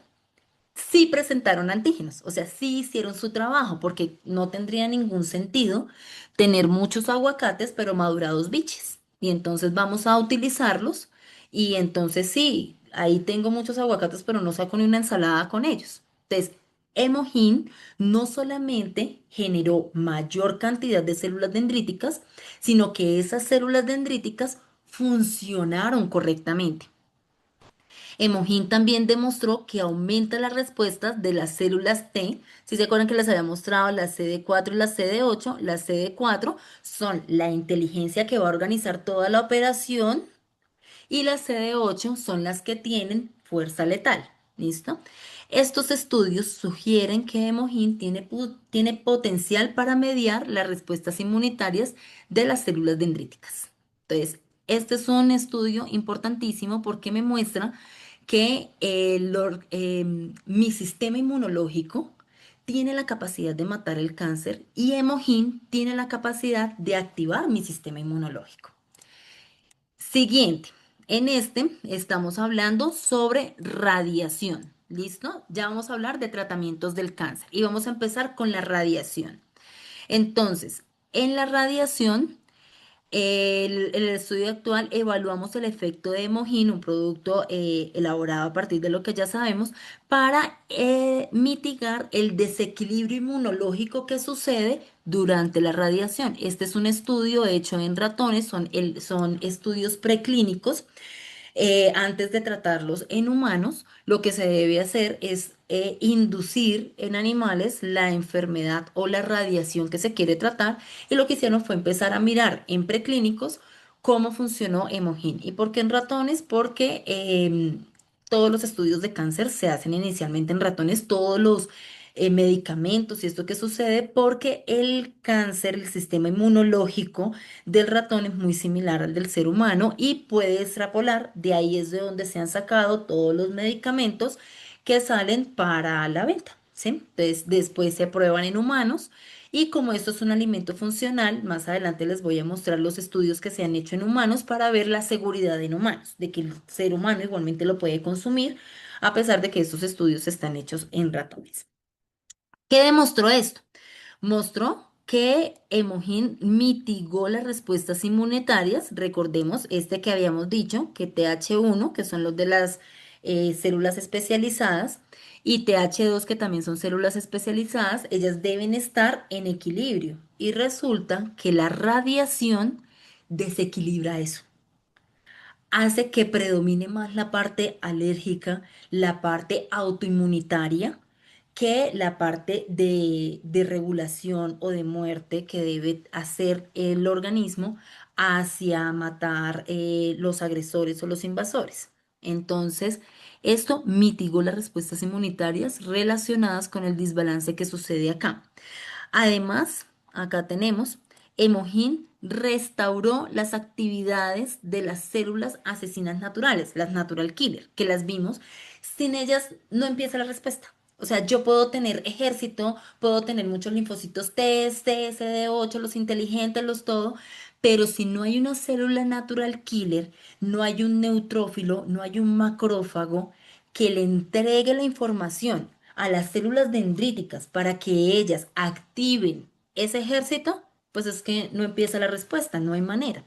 sí presentaron antígenos, o sea, sí hicieron su trabajo, porque no tendría ningún sentido tener muchos aguacates, pero madurados biches. Y entonces vamos a utilizarlos y entonces sí, ahí tengo muchos aguacates, pero no saco ni una ensalada con ellos. Entonces, Emojín no solamente generó mayor cantidad de células dendríticas, sino que esas células dendríticas funcionaron correctamente. Emojín también demostró que aumenta las respuestas de las células T. Si se acuerdan que les había mostrado las CD4 y las CD8, las CD4 son la inteligencia que va a organizar toda la operación y las CD8 son las que tienen fuerza letal. ¿Listo? Estos estudios sugieren que Emojín tiene potencial para mediar las respuestas inmunitarias de las células dendríticas. Entonces, este es un estudio importantísimo porque me muestra que mi sistema inmunológico tiene la capacidad de matar el cáncer y Emojín tiene la capacidad de activar mi sistema inmunológico. Siguiente, en este estamos hablando sobre radiación. ¿Listo? Ya vamos a hablar de tratamientos del cáncer y vamos a empezar con la radiación. Entonces, en la radiación en el estudio actual evaluamos el efecto de Emojín, un producto elaborado a partir de lo que ya sabemos, para mitigar el desequilibrio inmunológico que sucede durante la radiación. Este es un estudio hecho en ratones, son estudios preclínicos antes de tratarlos en humanos, lo que se debe hacer es inducir en animales la enfermedad o la radiación que se quiere tratar. Y lo que hicieron fue empezar a mirar en preclínicos cómo funcionó Emojín. ¿Y por qué en ratones? Porque todos los estudios de cáncer se hacen inicialmente en ratones, todos medicamentos y esto que sucede porque el cáncer, el sistema inmunológico del ratón es muy similar al del ser humano y puede extrapolar, de ahí es de donde se han sacado todos los medicamentos que salen para la venta, ¿sí? Entonces, después se prueban en humanos y como esto es un alimento funcional, más adelante les voy a mostrar los estudios que se han hecho en humanos para ver la seguridad en humanos, de que el ser humano igualmente lo puede consumir, a pesar de que estos estudios están hechos en ratones. ¿Qué demostró esto? Mostró que Emojín mitigó las respuestas inmunitarias. Recordemos este que habíamos dicho, que TH1, que son los de las células especializadas, y TH2, que también son células especializadas, ellas deben estar en equilibrio. Y resulta que la radiación desequilibra eso, hace que predomine más la parte alérgica, la parte autoinmunitaria, que la parte de regulación o de muerte que debe hacer el organismo hacia matar los agresores o los invasores. Entonces, esto mitigó las respuestas inmunitarias relacionadas con el desbalance que sucede acá. Además, acá tenemos, Emojín restauró las actividades de las células asesinas naturales, las natural killer, que las vimos. Sin ellas no empieza la respuesta. O sea, yo puedo tener ejército, puedo tener muchos linfocitos T, C, CD8, los inteligentes, los todo, pero si no hay una célula natural killer, no hay un neutrófilo, no hay un macrófago que le entregue la información a las células dendríticas para que ellas activen ese ejército, pues es que no empieza la respuesta, no hay manera.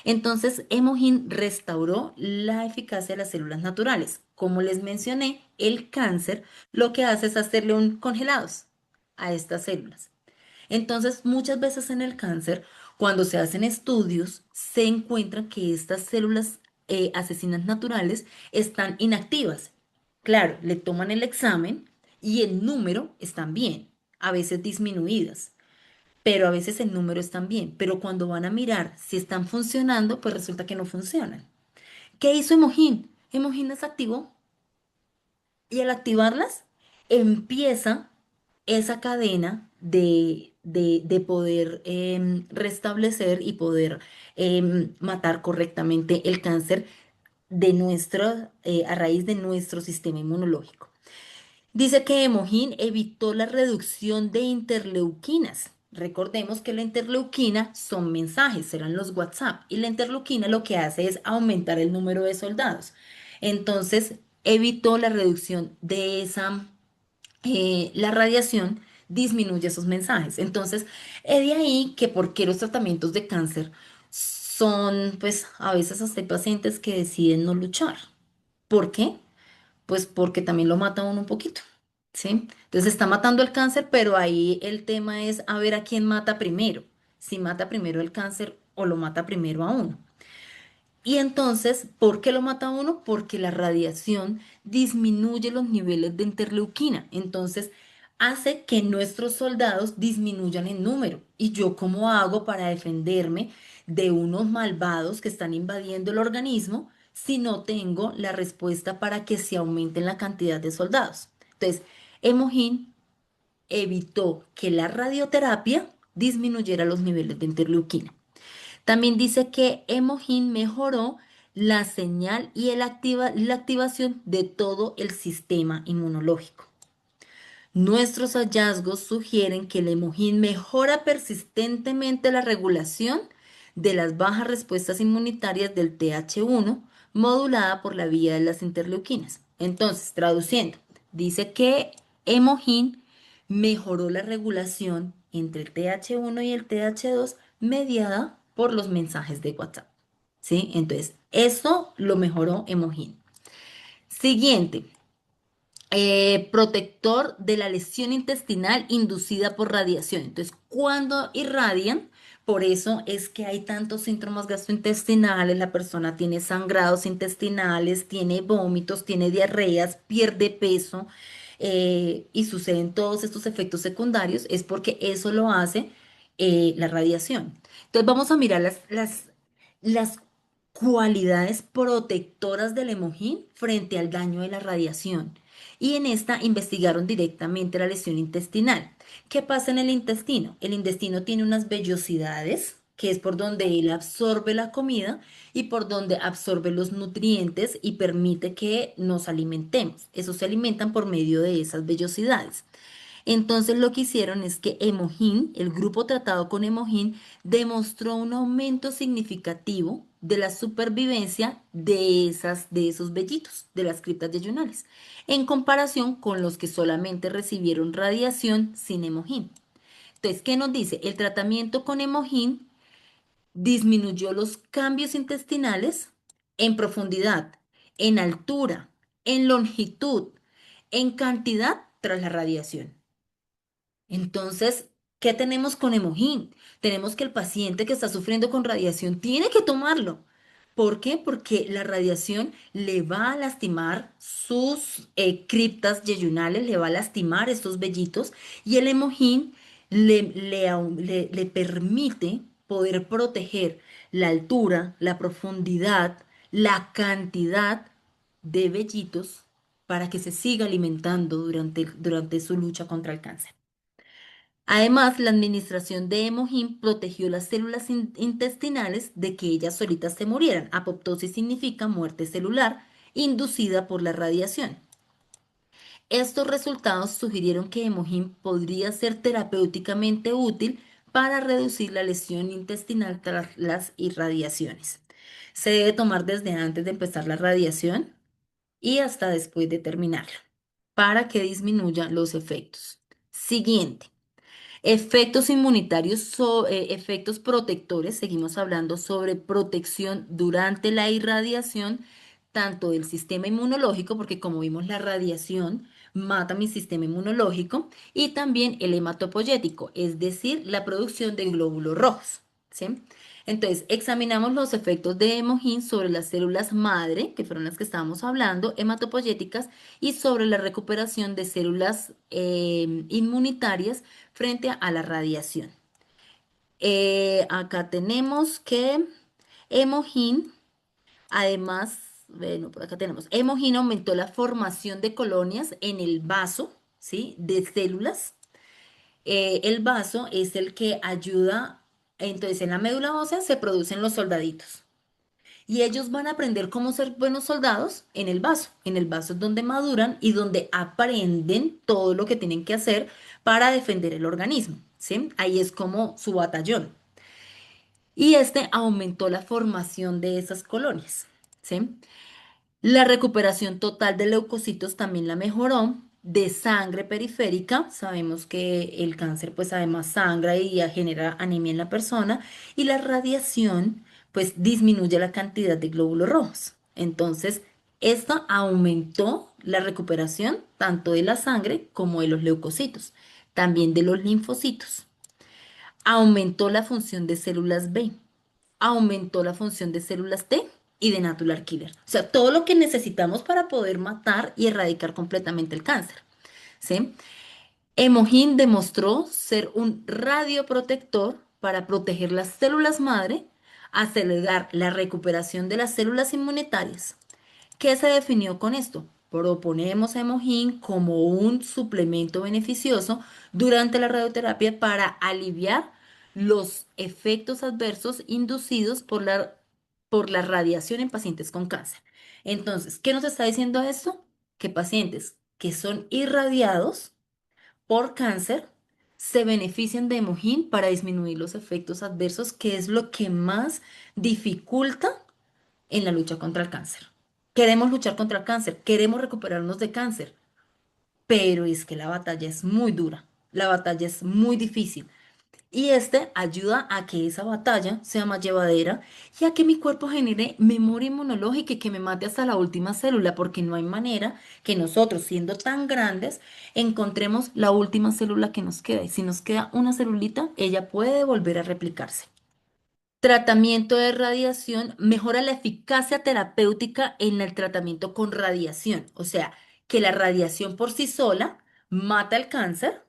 Entonces, Emojín restauró la eficacia de las células naturales. Como les mencioné, el cáncer lo que hace es hacerle un congelados a estas células. Entonces, muchas veces en el cáncer, cuando se hacen estudios, se encuentran que estas células asesinas naturales están inactivas. Claro, le toman el examen y el número están bien, a veces disminuidas, pero a veces el número están bien. Pero cuando van a mirar si están funcionando, pues resulta que no funcionan. ¿Qué hizo Emojín? Emojín las activó y al activarlas empieza esa cadena de poder restablecer y poder matar correctamente el cáncer de a raíz de nuestro sistema inmunológico. Dice que Emojín evitó la reducción de interleuquinas. Recordemos que la interleuquina son mensajes, serán los WhatsApp, y la interleuquina lo que hace es aumentar el número de soldados. Entonces, evitó la reducción de la radiación disminuye esos mensajes. Entonces, es de ahí que por qué los tratamientos de cáncer son, pues, a veces hasta hay pacientes que deciden no luchar. ¿Por qué? Pues porque también lo mata a uno un poquito, ¿sí? Entonces está matando el cáncer, pero ahí el tema es a ver a quién mata primero, si mata primero el cáncer o lo mata primero a uno. Y entonces, ¿por qué lo mata a uno? Porque la radiación disminuye los niveles de interleuquina. Entonces, hace que nuestros soldados disminuyan en número. ¿Y yo cómo hago para defenderme de unos malvados que están invadiendo el organismo si no tengo la respuesta para que se aumente la cantidad de soldados? Entonces, Emojín evitó que la radioterapia disminuyera los niveles de interleuquina. También dice que Emojín mejoró la señal y la activación de todo el sistema inmunológico. Nuestros hallazgos sugieren que el Emojín mejora persistentemente la regulación de las bajas respuestas inmunitarias del TH1 modulada por la vía de las interleuquinas. Entonces, traduciendo, dice que Emojín mejoró la regulación entre el TH1 y el TH2 mediada por los mensajes de WhatsApp. ¿Sí? Entonces, eso lo mejoró Emojín. Siguiente, protector de la lesión intestinal inducida por radiación. Entonces, cuando irradian, por eso es que hay tantos síntomas gastrointestinales, la persona tiene sangrados intestinales, tiene vómitos, tiene diarreas, pierde peso y suceden todos estos efectos secundarios, es porque eso lo hace la radiación. Entonces, vamos a mirar las cualidades protectoras del emojín frente al daño de la radiación. Y en esta investigaron directamente la lesión intestinal. ¿Qué pasa en el intestino? El intestino tiene unas vellosidades, que es por donde él absorbe la comida y por donde absorbe los nutrientes y permite que nos alimentemos. Esos se alimentan por medio de esas vellosidades. Entonces lo que hicieron es que Emojín, el grupo tratado con Emojín, demostró un aumento significativo de la supervivencia de esos vellitos, de las criptas yeyunales, en comparación con los que solamente recibieron radiación sin Emojín. Entonces, ¿qué nos dice? El tratamiento con Emojín disminuyó los cambios intestinales en profundidad, en altura, en longitud, en cantidad tras la radiación. Entonces, ¿qué tenemos con Emojín? Tenemos que el paciente que está sufriendo con radiación tiene que tomarlo. ¿Por qué? Porque la radiación le va a lastimar sus criptas yeyunales, le va a lastimar estos vellitos y el Emojín le permite poder proteger la altura, la profundidad, la cantidad de vellitos para que se siga alimentando durante su lucha contra el cáncer. Además, la administración de Emojín protegió las células intestinales de que ellas solitas se murieran. Apoptosis significa muerte celular inducida por la radiación. Estos resultados sugirieron que Emojín podría ser terapéuticamente útil para reducir la lesión intestinal tras las irradiaciones. Se debe tomar desde antes de empezar la radiación y hasta después de terminarla para que disminuya los efectos. Siguiente. Efectos inmunitarios, efectos protectores, seguimos hablando sobre protección durante la irradiación, tanto del sistema inmunológico, porque como vimos la radiación mata mi sistema inmunológico, y también el hematopoyético, es decir, la producción de glóbulos rojos, ¿sí? Entonces, examinamos los efectos de Emojín sobre las células madre, que fueron las que estábamos hablando, hematopoyéticas, y sobre la recuperación de células inmunitarias frente a la radiación. Acá tenemos que Emojín, además, bueno, por acá tenemos, Emojín aumentó la formación de colonias en el vaso, ¿sí? De células. El vaso es el que ayuda, entonces en la médula ósea se producen los soldaditos. Y ellos van a aprender cómo ser buenos soldados en el vaso. En el vaso es donde maduran y donde aprenden todo lo que tienen que hacer para defender el organismo, ¿sí? Ahí es como su batallón. Y este aumentó la formación de esas colonias, ¿sí? La recuperación total de leucocitos también la mejoró. De sangre periférica, sabemos que el cáncer pues además sangra y ya genera anemia en la persona y la radiación pues disminuye la cantidad de glóbulos rojos. Entonces, esto aumentó la recuperación tanto de la sangre como de los leucocitos, también de los linfocitos. Aumentó la función de células B, aumentó la función de células T y de Natural Killer. O sea, todo lo que necesitamos para poder matar y erradicar completamente el cáncer. ¿Sí? Emojín demostró ser un radioprotector para proteger las células madre, acelerar la recuperación de las células inmunitarias. ¿Qué se definió con esto? Proponemos a Emojín como un suplemento beneficioso durante la radioterapia para aliviar los efectos adversos inducidos por la radiación en pacientes con cáncer. Entonces, ¿qué nos está diciendo esto? Que pacientes que son irradiados por cáncer se benefician de Emojín para disminuir los efectos adversos, que es lo que más dificulta en la lucha contra el cáncer. Queremos luchar contra el cáncer, queremos recuperarnos de cáncer, pero es que la batalla es muy dura, la batalla es muy difícil. Y este ayuda a que esa batalla sea más llevadera y a que mi cuerpo genere memoria inmunológica y que me mate hasta la última célula, porque no hay manera que nosotros, siendo tan grandes, encontremos la última célula que nos queda. Y si nos queda una celulita, ella puede volver a replicarse. Tratamiento de radiación mejora la eficacia terapéutica en el tratamiento con radiación. O sea, que la radiación por sí sola mata el cáncer,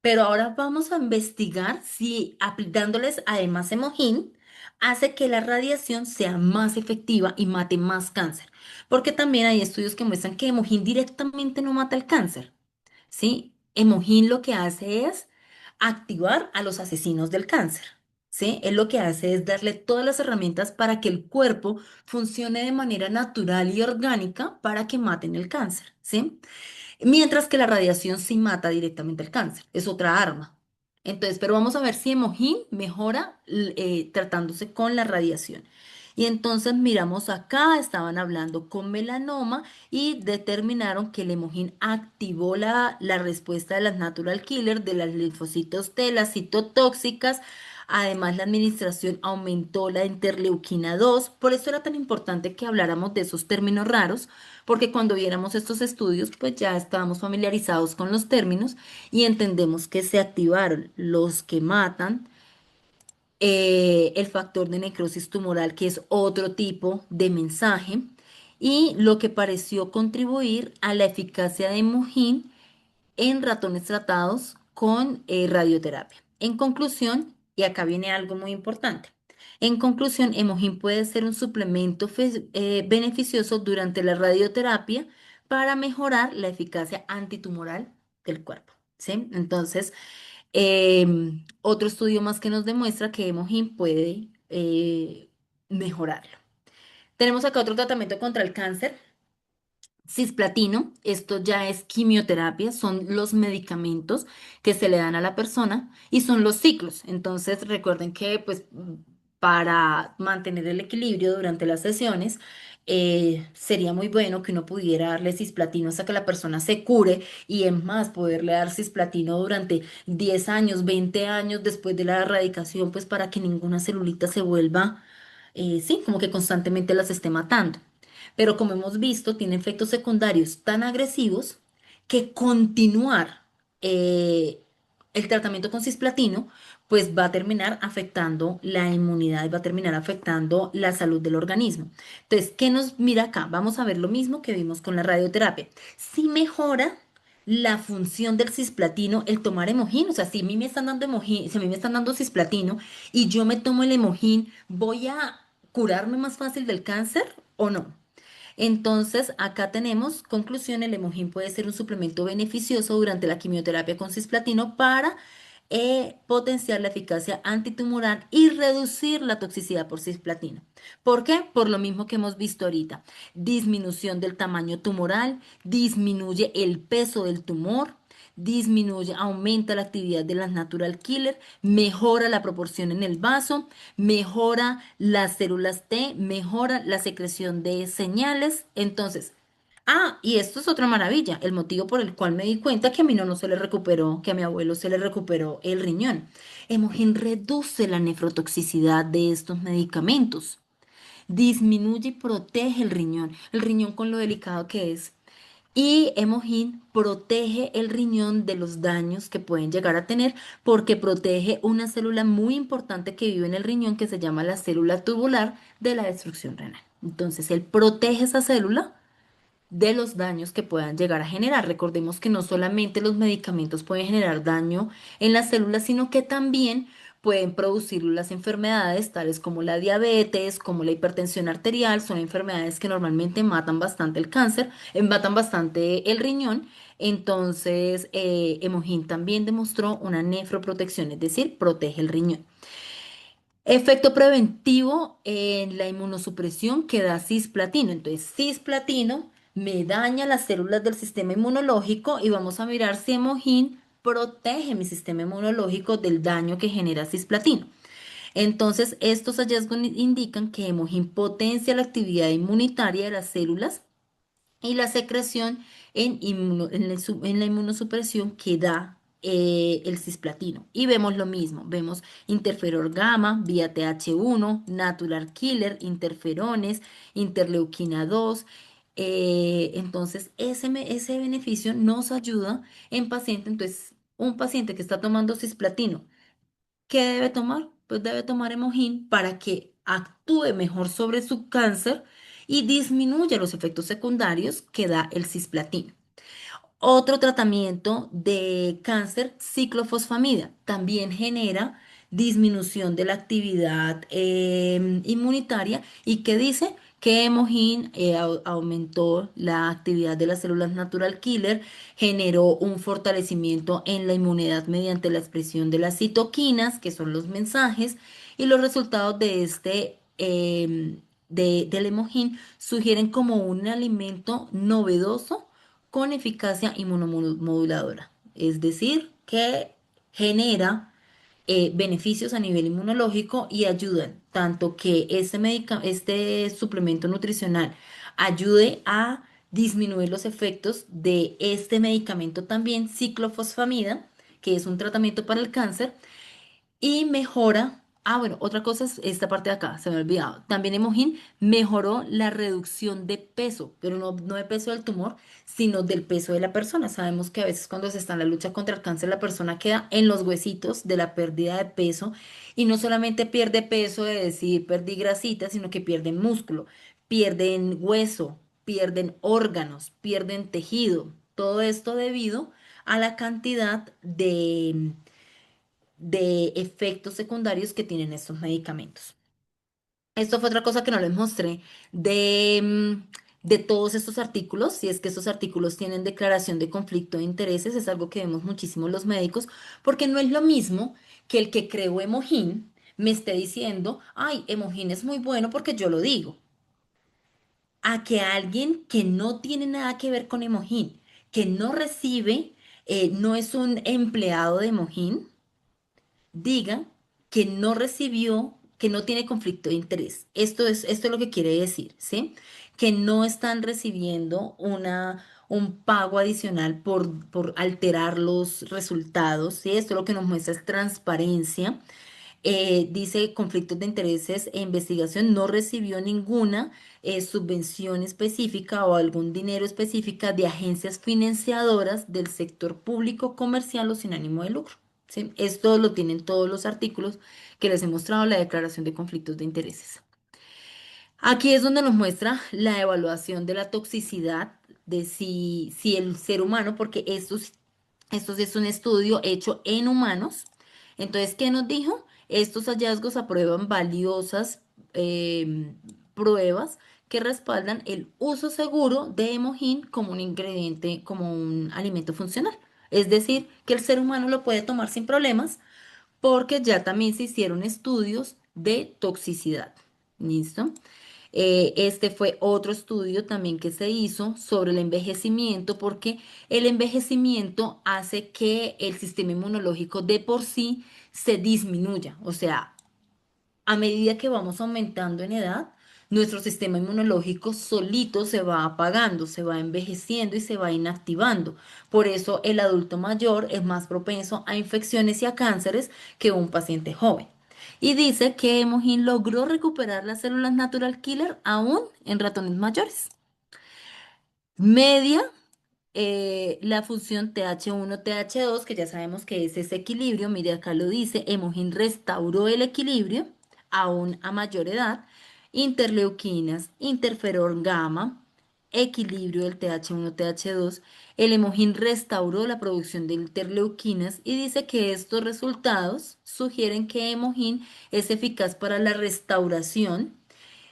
pero ahora vamos a investigar si dándoles además Emojín hace que la radiación sea más efectiva y mate más cáncer. Porque también hay estudios que muestran que Hemogin directamente no mata el cáncer, ¿sí? Hemogin lo que hace es activar a los asesinos del cáncer, ¿sí? Él lo que hace es darle todas las herramientas para que el cuerpo funcione de manera natural y orgánica para que maten el cáncer, ¿sí? Mientras que la radiación sí mata directamente el cáncer, es otra arma. Entonces, pero vamos a ver si Hemogin mejora tratándose con la radiación. Y entonces miramos acá, estaban hablando con melanoma y determinaron que el Hemogin activó la respuesta de las natural killer, de las linfocitos T, las citotóxicas. Además, la administración aumentó la interleuquina 2. Por eso era tan importante que habláramos de esos términos raros, porque cuando viéramos estos estudios, pues ya estábamos familiarizados con los términos y entendemos que se activaron los que matan, el factor de necrosis tumoral, que es otro tipo de mensaje, y lo que pareció contribuir a la eficacia de Mujin en ratones tratados con radioterapia. En conclusión, y acá viene algo muy importante. En conclusión, Hemogin puede ser un suplemento beneficioso durante la radioterapia para mejorar la eficacia antitumoral del cuerpo. ¿Sí? Entonces, otro estudio más que nos demuestra que Hemogin puede mejorarlo. Tenemos acá otro tratamiento contra el cáncer. Cisplatino, esto ya es quimioterapia, son los medicamentos que se le dan a la persona y son los ciclos. Entonces recuerden que pues para mantener el equilibrio durante las sesiones sería muy bueno que uno pudiera darle cisplatino hasta que la persona se cure y es más poderle dar cisplatino durante 10 años, 20 años después de la erradicación pues para que ninguna celulita se vuelva, sí, como que constantemente las esté matando. Pero como hemos visto, tiene efectos secundarios tan agresivos que continuar eh, el tratamiento con cisplatino, pues va a terminar afectando la inmunidad y va a terminar afectando la salud del organismo. Entonces, ¿qué nos mira acá? Vamos a ver lo mismo que vimos con la radioterapia. Si mejora la función del cisplatino, el tomar Hemogin, o sea, si a mí me están dando Hemogin, si a mí me están dando cisplatino y yo me tomo el Hemogin, ¿voy a curarme más fácil del cáncer o no? Entonces, acá tenemos conclusión, el Hemogin puede ser un suplemento beneficioso durante la quimioterapia con cisplatino para potenciar la eficacia antitumoral y reducir la toxicidad por cisplatino. ¿Por qué? Por lo mismo que hemos visto ahorita. Disminución del tamaño tumoral, disminuye el peso del tumor, disminuye, aumenta la actividad de las natural killer, mejora la proporción en el vaso, mejora las células T, mejora la secreción de señales. Entonces, y esto es otra maravilla, el motivo por el cual me di cuenta que a mi no se le recuperó, que a mi abuelo se le recuperó el riñón. Hemogin reduce la nefrotoxicidad de estos medicamentos, disminuye y protege el riñón con lo delicado que es. Y Hemogin protege el riñón de los daños que pueden llegar a tener porque protege una célula muy importante que vive en el riñón que se llama la célula tubular de la destrucción renal. Entonces, él protege esa célula de los daños que puedan llegar a generar. Recordemos que no solamente los medicamentos pueden generar daño en las células, sino que también pueden producir las enfermedades tales como la diabetes, como la hipertensión arterial, son enfermedades que normalmente matan bastante el cáncer, matan bastante el riñón. Entonces, Hemogin también demostró una nefroprotección, es decir, protege el riñón. Efecto preventivo en la inmunosupresión que da cisplatino. Entonces, cisplatino me daña las células del sistema inmunológico y vamos a mirar si Hemogin protege mi sistema inmunológico del daño que genera cisplatino. Entonces, estos hallazgos indican que Hemogin potencia la actividad inmunitaria de las células y la secreción en la inmunosupresión que da el cisplatino. Y vemos lo mismo, vemos interferor gamma, vía TH1, natural killer, interferones, interleuquina 2. Entonces, ese beneficio nos ayuda en paciente. Entonces, un paciente que está tomando cisplatino, ¿qué debe tomar? Pues debe tomar Hemogin para que actúe mejor sobre su cáncer y disminuya los efectos secundarios que da el cisplatino. Otro tratamiento de cáncer, ciclofosfamida, también genera disminución de la actividad inmunitaria y que dice que Emojin aumentó la actividad de las células natural killer, generó un fortalecimiento en la inmunidad mediante la expresión de las citoquinas, que son los mensajes, y los resultados de del Emojin sugieren como un alimento novedoso con eficacia inmunomoduladora, es decir, que genera beneficios a nivel inmunológico y ayudan tanto que este suplemento nutricional ayude a disminuir los efectos de este medicamento también, ciclofosfamida, que es un tratamiento para el cáncer, y mejora. Ah, bueno, otra cosa es esta parte de acá, se me ha olvidado. También Emojin mejoró la reducción de peso, pero no de peso del tumor, sino del peso de la persona. Sabemos que a veces cuando se está en la lucha contra el cáncer, la persona queda en los huesitos de la pérdida de peso y no solamente pierde peso de decir perdí grasita, sino que pierden músculo, pierden hueso, pierden órganos, pierden tejido. Todo esto debido a la cantidad de efectos secundarios que tienen estos medicamentos. Esto fue otra cosa que no les mostré de todos estos artículos, si es que estos artículos tienen declaración de conflicto de intereses, es algo que vemos muchísimo los médicos, porque no es lo mismo que el que creó Emojin me esté diciendo, ay, Emojin es muy bueno porque yo lo digo, a que alguien que no tiene nada que ver con Emojin, que no recibe, no es un empleado de Emojin, diga que no recibió, que no tiene conflicto de interés. Esto es lo que quiere decir, ¿sí? Que no están recibiendo un pago adicional por alterar los resultados, ¿sí? Esto lo que nos muestra es transparencia. Dice conflictos de intereses e investigación, no recibió ninguna subvención específica o algún dinero específica de agencias financiadoras del sector público, comercial o sin ánimo de lucro. ¿Sí? Esto lo tienen todos los artículos que les he mostrado en la declaración de conflictos de intereses. Aquí es donde nos muestra la evaluación de la toxicidad de si el ser humano, porque esto sí es un estudio hecho en humanos. Entonces, ¿qué nos dijo? Estos hallazgos aprueban valiosas pruebas que respaldan el uso seguro de Emojin como un ingrediente, como un alimento funcional. Es decir, que el ser humano lo puede tomar sin problemas porque ya también se hicieron estudios de toxicidad. ¿Listo? Este fue otro estudio también que se hizo sobre el envejecimiento, porque el envejecimiento hace que el sistema inmunológico de por sí se disminuya. O sea, a medida que vamos aumentando en edad, nuestro sistema inmunológico solito se va apagando, se va envejeciendo y se va inactivando. Por eso el adulto mayor es más propenso a infecciones y a cánceres que un paciente joven. Y dice que Emojin logró recuperar las células natural killer aún en ratones mayores. Media la función TH1-TH2, que ya sabemos que es ese equilibrio, mire acá lo dice, Emojin restauró el equilibrio aún a mayor edad, interleuquinas, interferón gamma, equilibrio del TH1-TH2, el Emojin restauró la producción de interleuquinas y dice que estos resultados sugieren que Emojin es eficaz para la restauración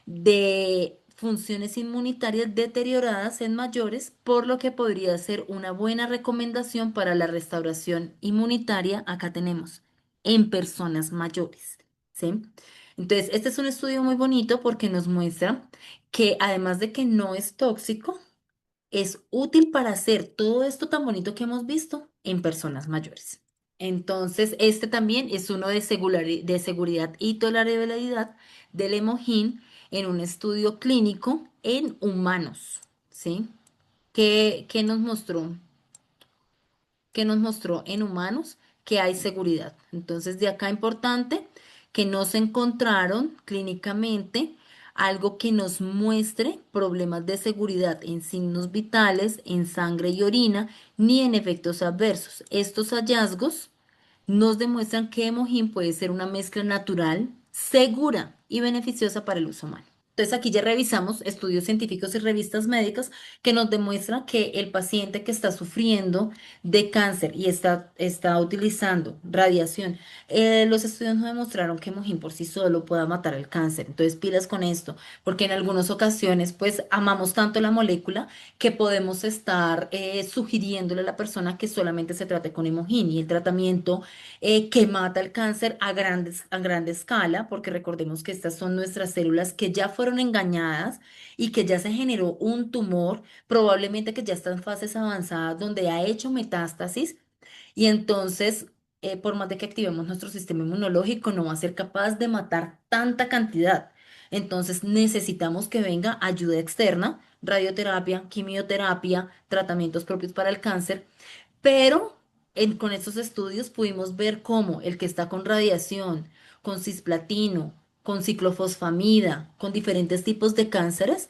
de funciones inmunitarias deterioradas en mayores, por lo que podría ser una buena recomendación para la restauración inmunitaria. Acá tenemos en personas mayores, ¿sí? Entonces, este es un estudio muy bonito porque nos muestra que además de que no es tóxico, es útil para hacer todo esto tan bonito que hemos visto en personas mayores. Entonces, este también es uno de seguridad y tolerabilidad del Emojin en un estudio clínico en humanos, ¿sí? ¿Qué nos mostró? Que nos mostró en humanos que hay seguridad. Entonces, de acá importante que no se encontraron clínicamente algo que nos muestre problemas de seguridad en signos vitales, en sangre y orina, ni en efectos adversos. Estos hallazgos nos demuestran que Emojin puede ser una mezcla natural, segura y beneficiosa para el uso humano. Entonces aquí ya revisamos estudios científicos y revistas médicas que nos demuestran que el paciente que está sufriendo de cáncer y está utilizando radiación, los estudios no demostraron que Mojín por sí solo pueda matar el cáncer. Entonces pilas con esto, porque en algunas ocasiones pues amamos tanto la molécula que podemos estar sugiriéndole a la persona que solamente se trate con Emojín y el tratamiento que mata el cáncer a grande escala, porque recordemos que estas son nuestras células que ya fueron engañadas y que ya se generó un tumor, probablemente que ya está en fases avanzadas donde ha hecho metástasis y entonces, por más de que activemos nuestro sistema inmunológico, no va a ser capaz de matar tanta cantidad. Entonces necesitamos que venga ayuda externa, radioterapia, quimioterapia, tratamientos propios para el cáncer, pero con estos estudios pudimos ver cómo el que está con radiación, con cisplatino, con ciclofosfamida, con diferentes tipos de cánceres,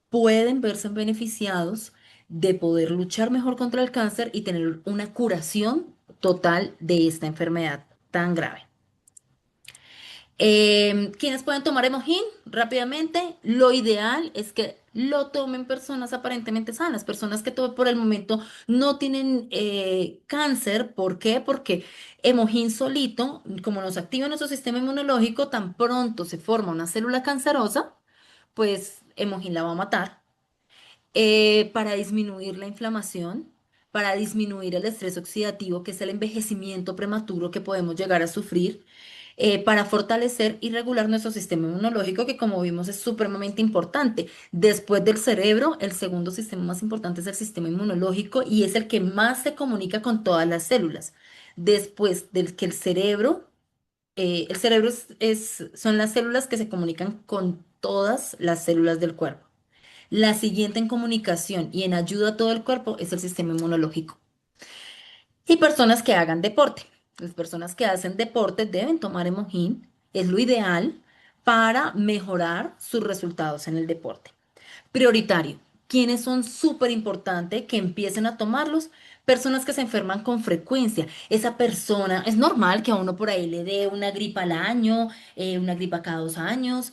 pueden verse beneficiados de poder luchar mejor contra el cáncer y tener una curación total de esta enfermedad tan grave. ¿Quiénes pueden tomar Emojín? Rápidamente, lo ideal es que lo tomen personas aparentemente sanas, personas que por el momento no tienen cáncer. ¿Por qué? Porque Emojín solito, como nos activa nuestro sistema inmunológico, tan pronto se forma una célula cancerosa, pues Emojín la va a matar para disminuir la inflamación, para disminuir el estrés oxidativo, que es el envejecimiento prematuro que podemos llegar a sufrir, para fortalecer y regular nuestro sistema inmunológico, que como vimos es supremamente importante. Después del cerebro, el segundo sistema más importante es el sistema inmunológico y es el que más se comunica con todas las células. Después del que el cerebro son las células que se comunican con todas las células del cuerpo. La siguiente en comunicación y en ayuda a todo el cuerpo es el sistema inmunológico. Y personas que hagan deporte. Las personas que hacen deporte deben tomar Emojín. Es lo ideal para mejorar sus resultados en el deporte. Prioritario. ¿Quiénes son súper importantes que empiecen a tomarlos? Personas que se enferman con frecuencia. Esa persona, es normal que a uno por ahí le dé una gripa al año, una gripa cada 2 años,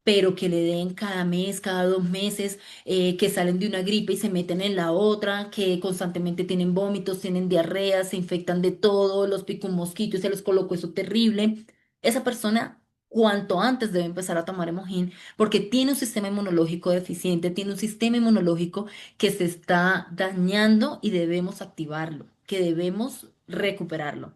pero que le den cada mes, cada 2 meses, que salen de una gripe y se meten en la otra, que constantemente tienen vómitos, tienen diarrea, se infectan de todo, los picó un mosquito y se les colocó eso terrible. Esa persona, cuanto antes debe empezar a tomar Emojín, porque tiene un sistema inmunológico deficiente, tiene un sistema inmunológico que se está dañando y debemos activarlo, que debemos recuperarlo.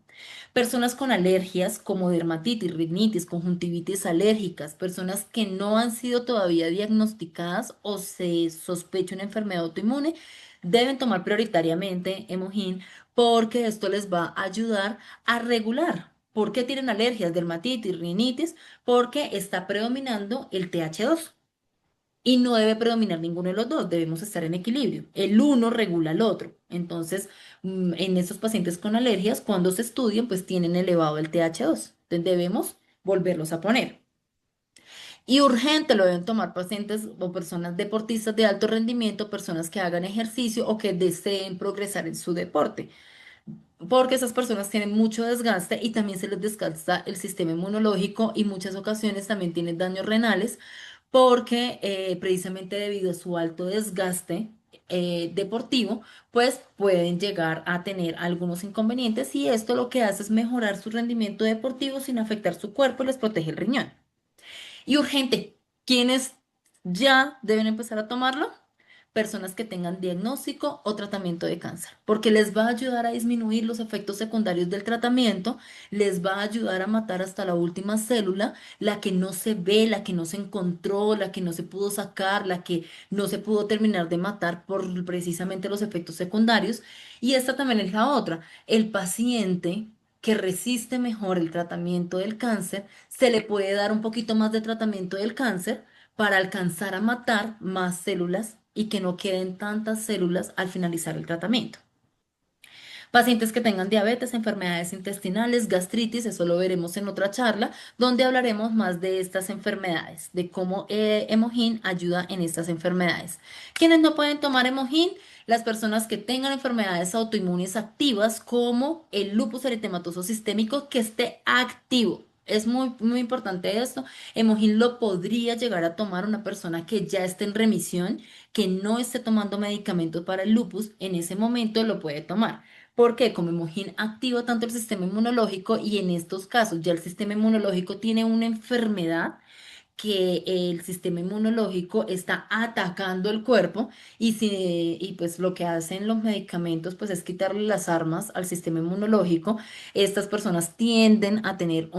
Personas con alergias como dermatitis, rinitis, conjuntivitis alérgicas, personas que no han sido todavía diagnosticadas o se sospecha una enfermedad autoinmune, deben tomar prioritariamente Emojín porque esto les va a ayudar a regular. ¿Por qué tienen alergias, dermatitis, rinitis? Porque está predominando el TH2. Y no debe predominar ninguno de los dos, debemos estar en equilibrio. El uno regula al otro. Entonces, en estos pacientes con alergias, cuando se estudian, pues tienen elevado el TH2. Entonces, debemos volverlos a poner. Y urgente lo deben tomar pacientes o personas deportistas de alto rendimiento, personas que hagan ejercicio o que deseen progresar en su deporte, porque esas personas tienen mucho desgaste y también se les desgasta el sistema inmunológico y muchas ocasiones también tienen daños renales porque precisamente debido a su alto desgaste deportivo, pues pueden llegar a tener algunos inconvenientes y esto lo que hace es mejorar su rendimiento deportivo sin afectar su cuerpo y les protege el riñón. Y urgente, ¿quiénes ya deben empezar a tomarlo? Personas que tengan diagnóstico o tratamiento de cáncer, porque les va a ayudar a disminuir los efectos secundarios del tratamiento, les va a ayudar a matar hasta la última célula, la que no se ve, la que no se encontró, la que no se pudo sacar, la que no se pudo terminar de matar por precisamente los efectos secundarios. Y esta también es la otra, el paciente que resiste mejor el tratamiento del cáncer, se le puede dar un poquito más de tratamiento del cáncer para alcanzar a matar más células y que no queden tantas células al finalizar el tratamiento. Pacientes que tengan diabetes, enfermedades intestinales, gastritis, eso lo veremos en otra charla, donde hablaremos más de estas enfermedades, de cómo Emojín ayuda en estas enfermedades. ¿Quiénes no pueden tomar Emojín? Las personas que tengan enfermedades autoinmunes activas como el lupus eritematoso sistémico que esté activo. Es muy importante esto. Emojin lo podría llegar a tomar una persona que ya esté en remisión, que no esté tomando medicamentos para el lupus, en ese momento lo puede tomar. Porque como Emojin activa tanto el sistema inmunológico y en estos casos ya el sistema inmunológico tiene una enfermedad que el sistema inmunológico está atacando el cuerpo y pues lo que hacen los medicamentos pues es quitarle las armas al sistema inmunológico. Estas personas tienden a tener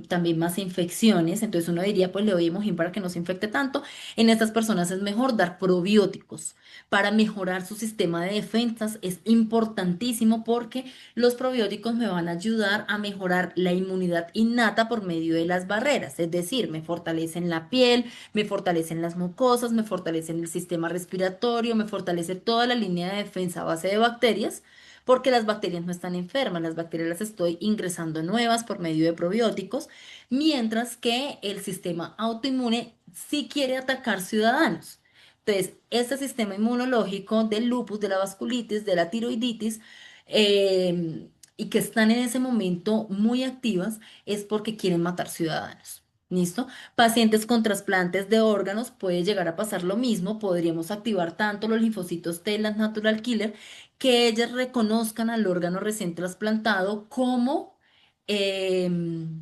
también más infecciones, entonces uno diría pues le doy Hemogen para que no se infecte tanto. En estas personas es mejor dar probióticos para mejorar su sistema de defensas. Es importantísimo porque los probióticos me van a ayudar a mejorar la inmunidad innata por medio de las barreras, es decir, me fortalecen la piel, me fortalecen las mucosas, me fortalecen el sistema respiratorio, me fortalece toda la línea de defensa a base de bacterias, porque las bacterias no están enfermas, las bacterias las estoy ingresando nuevas por medio de probióticos, mientras que el sistema autoinmune sí quiere atacar ciudadanos. Entonces, este sistema inmunológico del lupus, de la vasculitis, de la tiroiditis, y que están en ese momento muy activas es porque quieren matar ciudadanos. ¿Listo? Pacientes con trasplantes de órganos puede llegar a pasar lo mismo. Podríamos activar tanto los linfocitos T, las natural killer, que ellas reconozcan al órgano recién trasplantado em,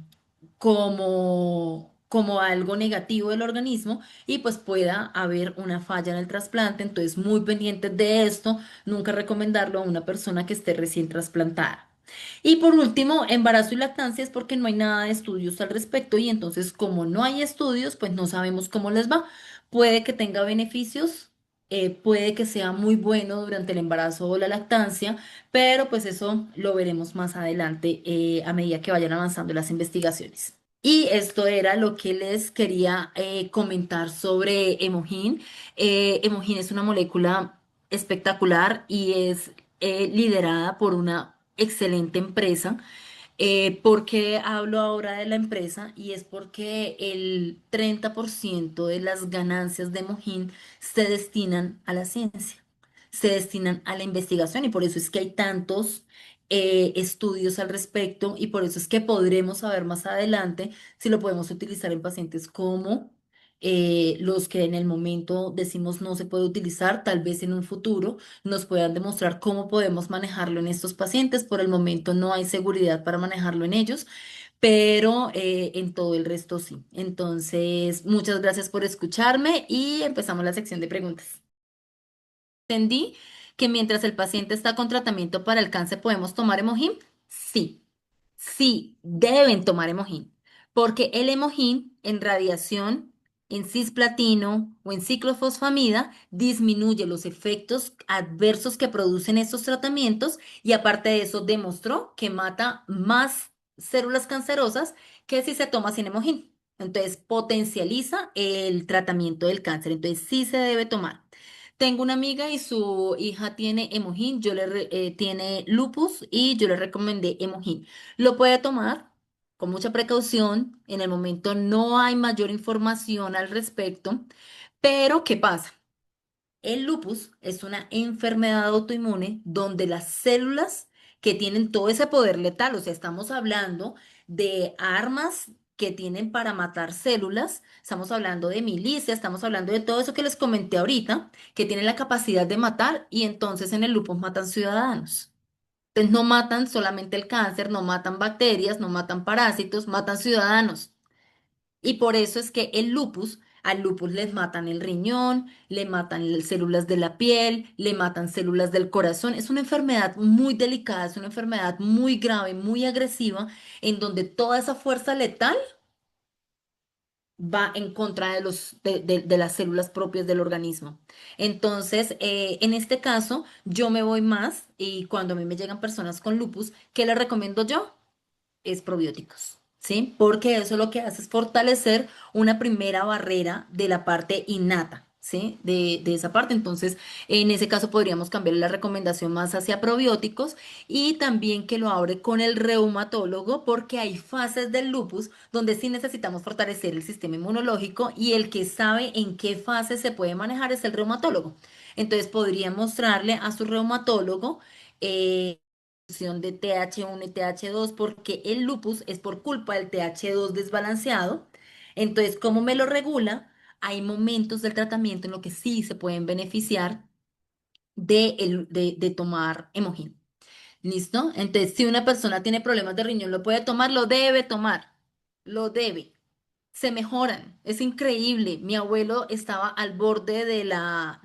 como algo negativo del organismo y pues pueda haber una falla en el trasplante. Entonces, muy pendientes de esto, nunca recomendarlo a una persona que esté recién trasplantada. Y por último, embarazo y lactancia es porque no hay nada de estudios al respecto y entonces como no hay estudios, pues no sabemos cómo les va. Puede que tenga beneficios, puede que sea muy bueno durante el embarazo o la lactancia, pero pues eso lo veremos más adelante a medida que vayan avanzando las investigaciones. Y esto era lo que les quería comentar sobre Emojin. Emojin es una molécula espectacular y es liderada por una excelente empresa. ¿Por qué hablo ahora de la empresa? Y es porque el 30% de las ganancias de Mojín se destinan a la ciencia, se destinan a la investigación y por eso es que hay tantos estudios al respecto y por eso es que podremos saber más adelante si lo podemos utilizar en pacientes como los que en el momento decimos no se puede utilizar, tal vez en un futuro nos puedan demostrar cómo podemos manejarlo en estos pacientes. Por el momento no hay seguridad para manejarlo en ellos, pero en todo el resto sí. Entonces, muchas gracias por escucharme y empezamos la sección de preguntas. Entendí que mientras el paciente está con tratamiento para el cáncer, ¿podemos tomar Emojín? Sí. Sí, deben tomar Emojín, porque el Emojín en radiación, en cisplatino o en ciclofosfamida disminuye los efectos adversos que producen estos tratamientos y aparte de eso demostró que mata más células cancerosas que si se toma sin Emojín. Entonces potencializa el tratamiento del cáncer, entonces sí se debe tomar. Tengo una amiga y su hija tiene Emojín, tiene lupus y yo le recomendé Emojín. Lo puede tomar con mucha precaución. En el momento no hay mayor información al respecto, pero ¿qué pasa? El lupus es una enfermedad autoinmune donde las células que tienen todo ese poder letal, o sea, estamos hablando de armas que tienen para matar células, estamos hablando de milicia, estamos hablando de todo eso que les comenté ahorita, que tienen la capacidad de matar y entonces en el lupus matan ciudadanos. Entonces no matan solamente el cáncer, no matan bacterias, no matan parásitos, matan ciudadanos. Y por eso es que al lupus les matan el riñón, le matan las células de la piel, le matan células del corazón. Es una enfermedad muy delicada, es una enfermedad muy grave, muy agresiva, en donde toda esa fuerza letal va en contra de las células propias del organismo. Entonces, en este caso, yo me voy más y cuando a mí me llegan personas con lupus, ¿qué les recomiendo yo? Es probióticos, ¿sí? Porque eso lo que hace es fortalecer una primera barrera de la parte innata, ¿sí? De esa parte. Entonces, en ese caso podríamos cambiar la recomendación más hacia probióticos y también que lo abre con el reumatólogo porque hay fases del lupus donde sí necesitamos fortalecer el sistema inmunológico y el que sabe en qué fase se puede manejar es el reumatólogo. Entonces, podría mostrarle a su reumatólogo de TH1 y TH2 porque el lupus es por culpa del TH2 desbalanceado. Entonces, ¿cómo me lo regula? Hay momentos del tratamiento en los que sí se pueden beneficiar de tomar Emojín. ¿Listo? Entonces, si una persona tiene problemas de riñón, lo puede tomar, lo debe tomar, lo debe. Se mejoran, es increíble. Mi abuelo estaba al borde de la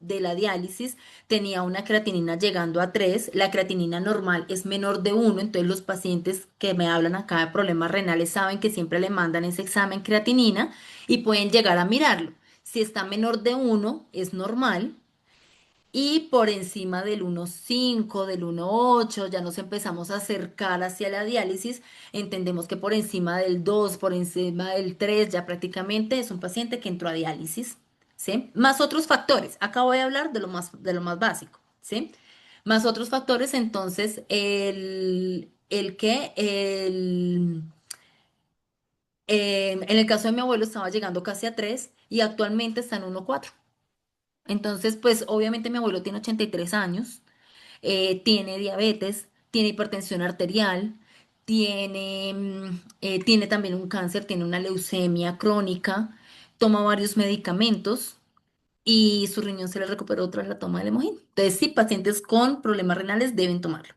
diálisis, tenía una creatinina llegando a 3. La creatinina normal es menor de 1. Entonces los pacientes que me hablan acá de problemas renales saben que siempre le mandan ese examen creatinina y pueden llegar a mirarlo. Si está menor de 1 es normal. Y por encima del 1,5, del 1,8, ya nos empezamos a acercar hacia la diálisis. Entendemos que por encima del 2, por encima del 3, ya prácticamente es un paciente que entró a diálisis, ¿sí? Más otros factores. Acá voy a hablar de lo más básico, ¿sí? Más otros factores, entonces, en el caso de mi abuelo estaba llegando casi a 3 y actualmente está en 1,4. Entonces, pues obviamente mi abuelo tiene 83 años, tiene diabetes, tiene hipertensión arterial, tiene también un cáncer, tiene una leucemia crónica, toma varios medicamentos y su riñón se le recuperó tras la toma del Emojin. Entonces, sí, pacientes con problemas renales deben tomarlo.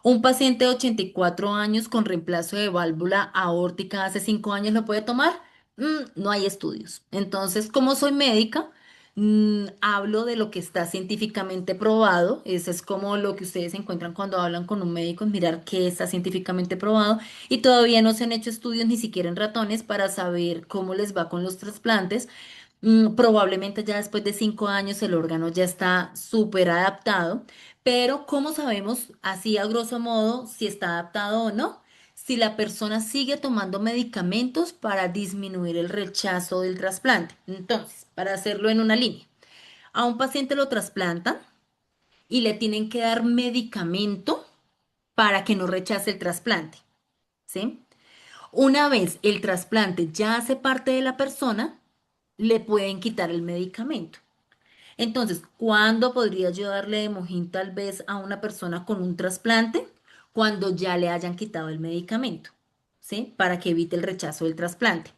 Un paciente de 84 años con reemplazo de válvula aórtica hace 5 años lo puede tomar. No hay estudios. Entonces, como soy médica, hablo de lo que está científicamente probado. Eso es como lo que ustedes encuentran cuando hablan con un médico, es mirar qué está científicamente probado. Y todavía no se han hecho estudios ni siquiera en ratones para saber cómo les va con los trasplantes. Probablemente ya después de 5 años el órgano ya está súper adaptado, pero ¿cómo sabemos así a grosso modo si está adaptado o no? Si la persona sigue tomando medicamentos para disminuir el rechazo del trasplante. Entonces, para hacerlo en una línea, a un paciente lo trasplantan y le tienen que dar medicamento para que no rechace el trasplante, ¿sí? Una vez el trasplante ya hace parte de la persona, le pueden quitar el medicamento. Entonces, ¿cuándo podría yo darle Emojín tal vez a una persona con un trasplante? Cuando ya le hayan quitado el medicamento, ¿sí? Para que evite el rechazo del trasplante.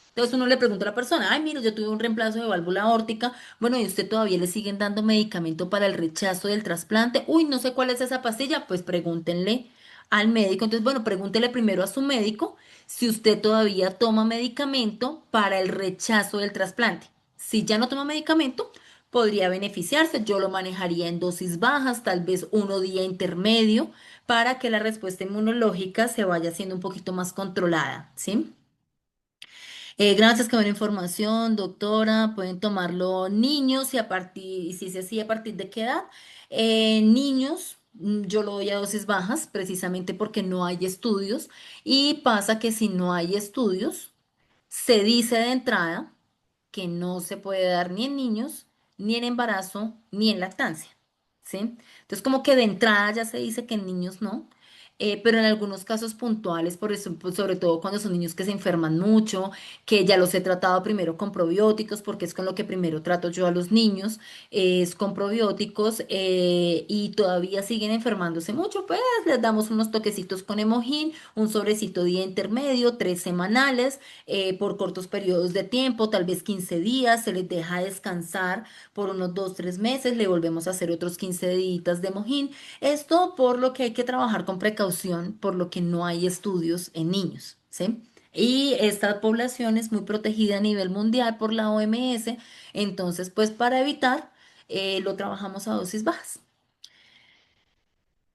Entonces uno le pregunta a la persona, ay, mire, yo tuve un reemplazo de válvula aórtica, bueno, ¿y usted todavía le siguen dando medicamento para el rechazo del trasplante? Uy, no sé cuál es esa pastilla, pues pregúntenle al médico. Entonces, bueno, pregúntele primero a su médico si usted todavía toma medicamento para el rechazo del trasplante. Si ya no toma medicamento, podría beneficiarse. Yo lo manejaría en dosis bajas, tal vez 1 día intermedio, para que la respuesta inmunológica se vaya haciendo un poquito más controlada, ¿sí? Gracias, qué buena información, doctora. Pueden tomarlo niños y si es así, ¿a partir de qué edad? Niños, yo lo doy a dosis bajas precisamente porque no hay estudios y pasa que si no hay estudios, se dice de entrada que no se puede dar ni en niños, ni en embarazo, ni en lactancia, ¿sí? Entonces, como que de entrada ya se dice que en niños no, pero en algunos casos puntuales, por eso, pues, sobre todo cuando son niños que se enferman mucho, que ya los he tratado primero con probióticos, porque es con lo que primero trato yo a los niños, es con probióticos y todavía siguen enfermándose mucho, pues les damos unos toquecitos con Emojín, un sobrecito día intermedio, 3 semanales por cortos periodos de tiempo, tal vez 15 días, se les deja descansar por unos 2, 3 meses, le volvemos a hacer otros 15 días de mojín. Esto por lo que hay que trabajar con precaución, por lo que no hay estudios en niños, ¿sí? Y esta población es muy protegida a nivel mundial por la OMS, entonces pues para evitar lo trabajamos a dosis bajas.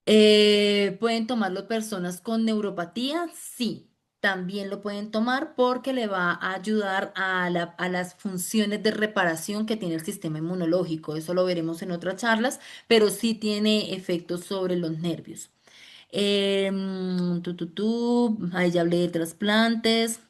¿Pueden tomarlo personas con neuropatía? Sí, también lo pueden tomar porque le va a ayudar a las funciones de reparación que tiene el sistema inmunológico. Eso lo veremos en otras charlas, pero sí tiene efectos sobre los nervios. Ahí ya hablé de trasplantes.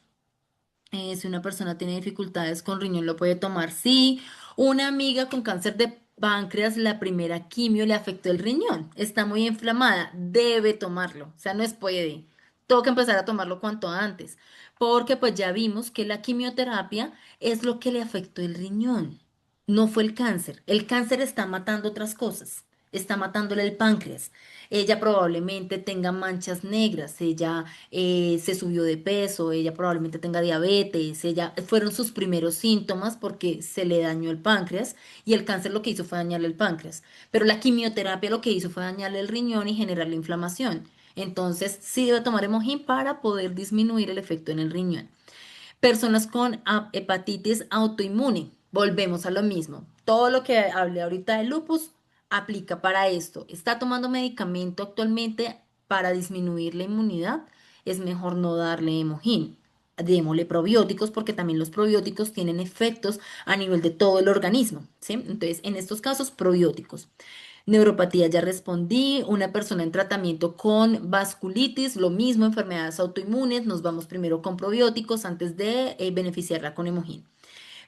Si una persona tiene dificultades con riñón, lo puede tomar. Sí, una amiga con cáncer de páncreas, la primera quimio le afectó el riñón. Está muy inflamada. Debe tomarlo. O sea, no es puede. Tengo que empezar a tomarlo cuanto antes. Porque pues ya vimos que la quimioterapia es lo que le afectó el riñón. No fue el cáncer. El cáncer está matando otras cosas. está matándole el páncreas. Ella probablemente tenga manchas negras, ella se subió de peso, ella probablemente tenga diabetes, ella fueron sus primeros síntomas porque se le dañó el páncreas y el cáncer lo que hizo fue dañarle el páncreas. Pero la quimioterapia lo que hizo fue dañarle el riñón y generarle inflamación. Entonces, sí debe tomar Emojin para poder disminuir el efecto en el riñón. Personas con hepatitis autoinmune, volvemos a lo mismo. Todo lo que hablé ahorita de lupus aplica para esto. Está tomando medicamento actualmente para disminuir la inmunidad. Es mejor no darle Emojin. Démosle probióticos porque también los probióticos tienen efectos a nivel de todo el organismo, ¿sí? Entonces, en estos casos, probióticos. Neuropatía, ya respondí. Una persona en tratamiento con vasculitis, lo mismo, enfermedades autoinmunes. Nos vamos primero con probióticos antes de beneficiarla con Hemogin.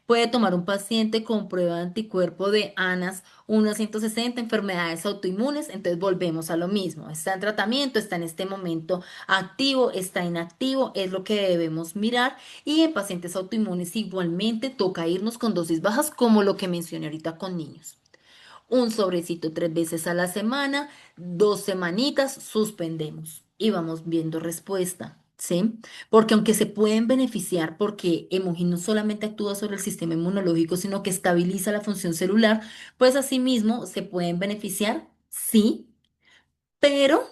Puede tomar un paciente con prueba de anticuerpo de ANAS 1 a 160 enfermedades autoinmunes. Entonces volvemos a lo mismo. Está en tratamiento, está en este momento activo, está inactivo, es lo que debemos mirar. Y en pacientes autoinmunes igualmente toca irnos con dosis bajas, como lo que mencioné ahorita con niños. Un sobrecito 3 veces a la semana, 2 semanitas, suspendemos y vamos viendo respuesta, ¿sí? Porque aunque se pueden beneficiar, porque Emojin no solamente actúa sobre el sistema inmunológico, sino que estabiliza la función celular, pues asimismo se pueden beneficiar, sí, pero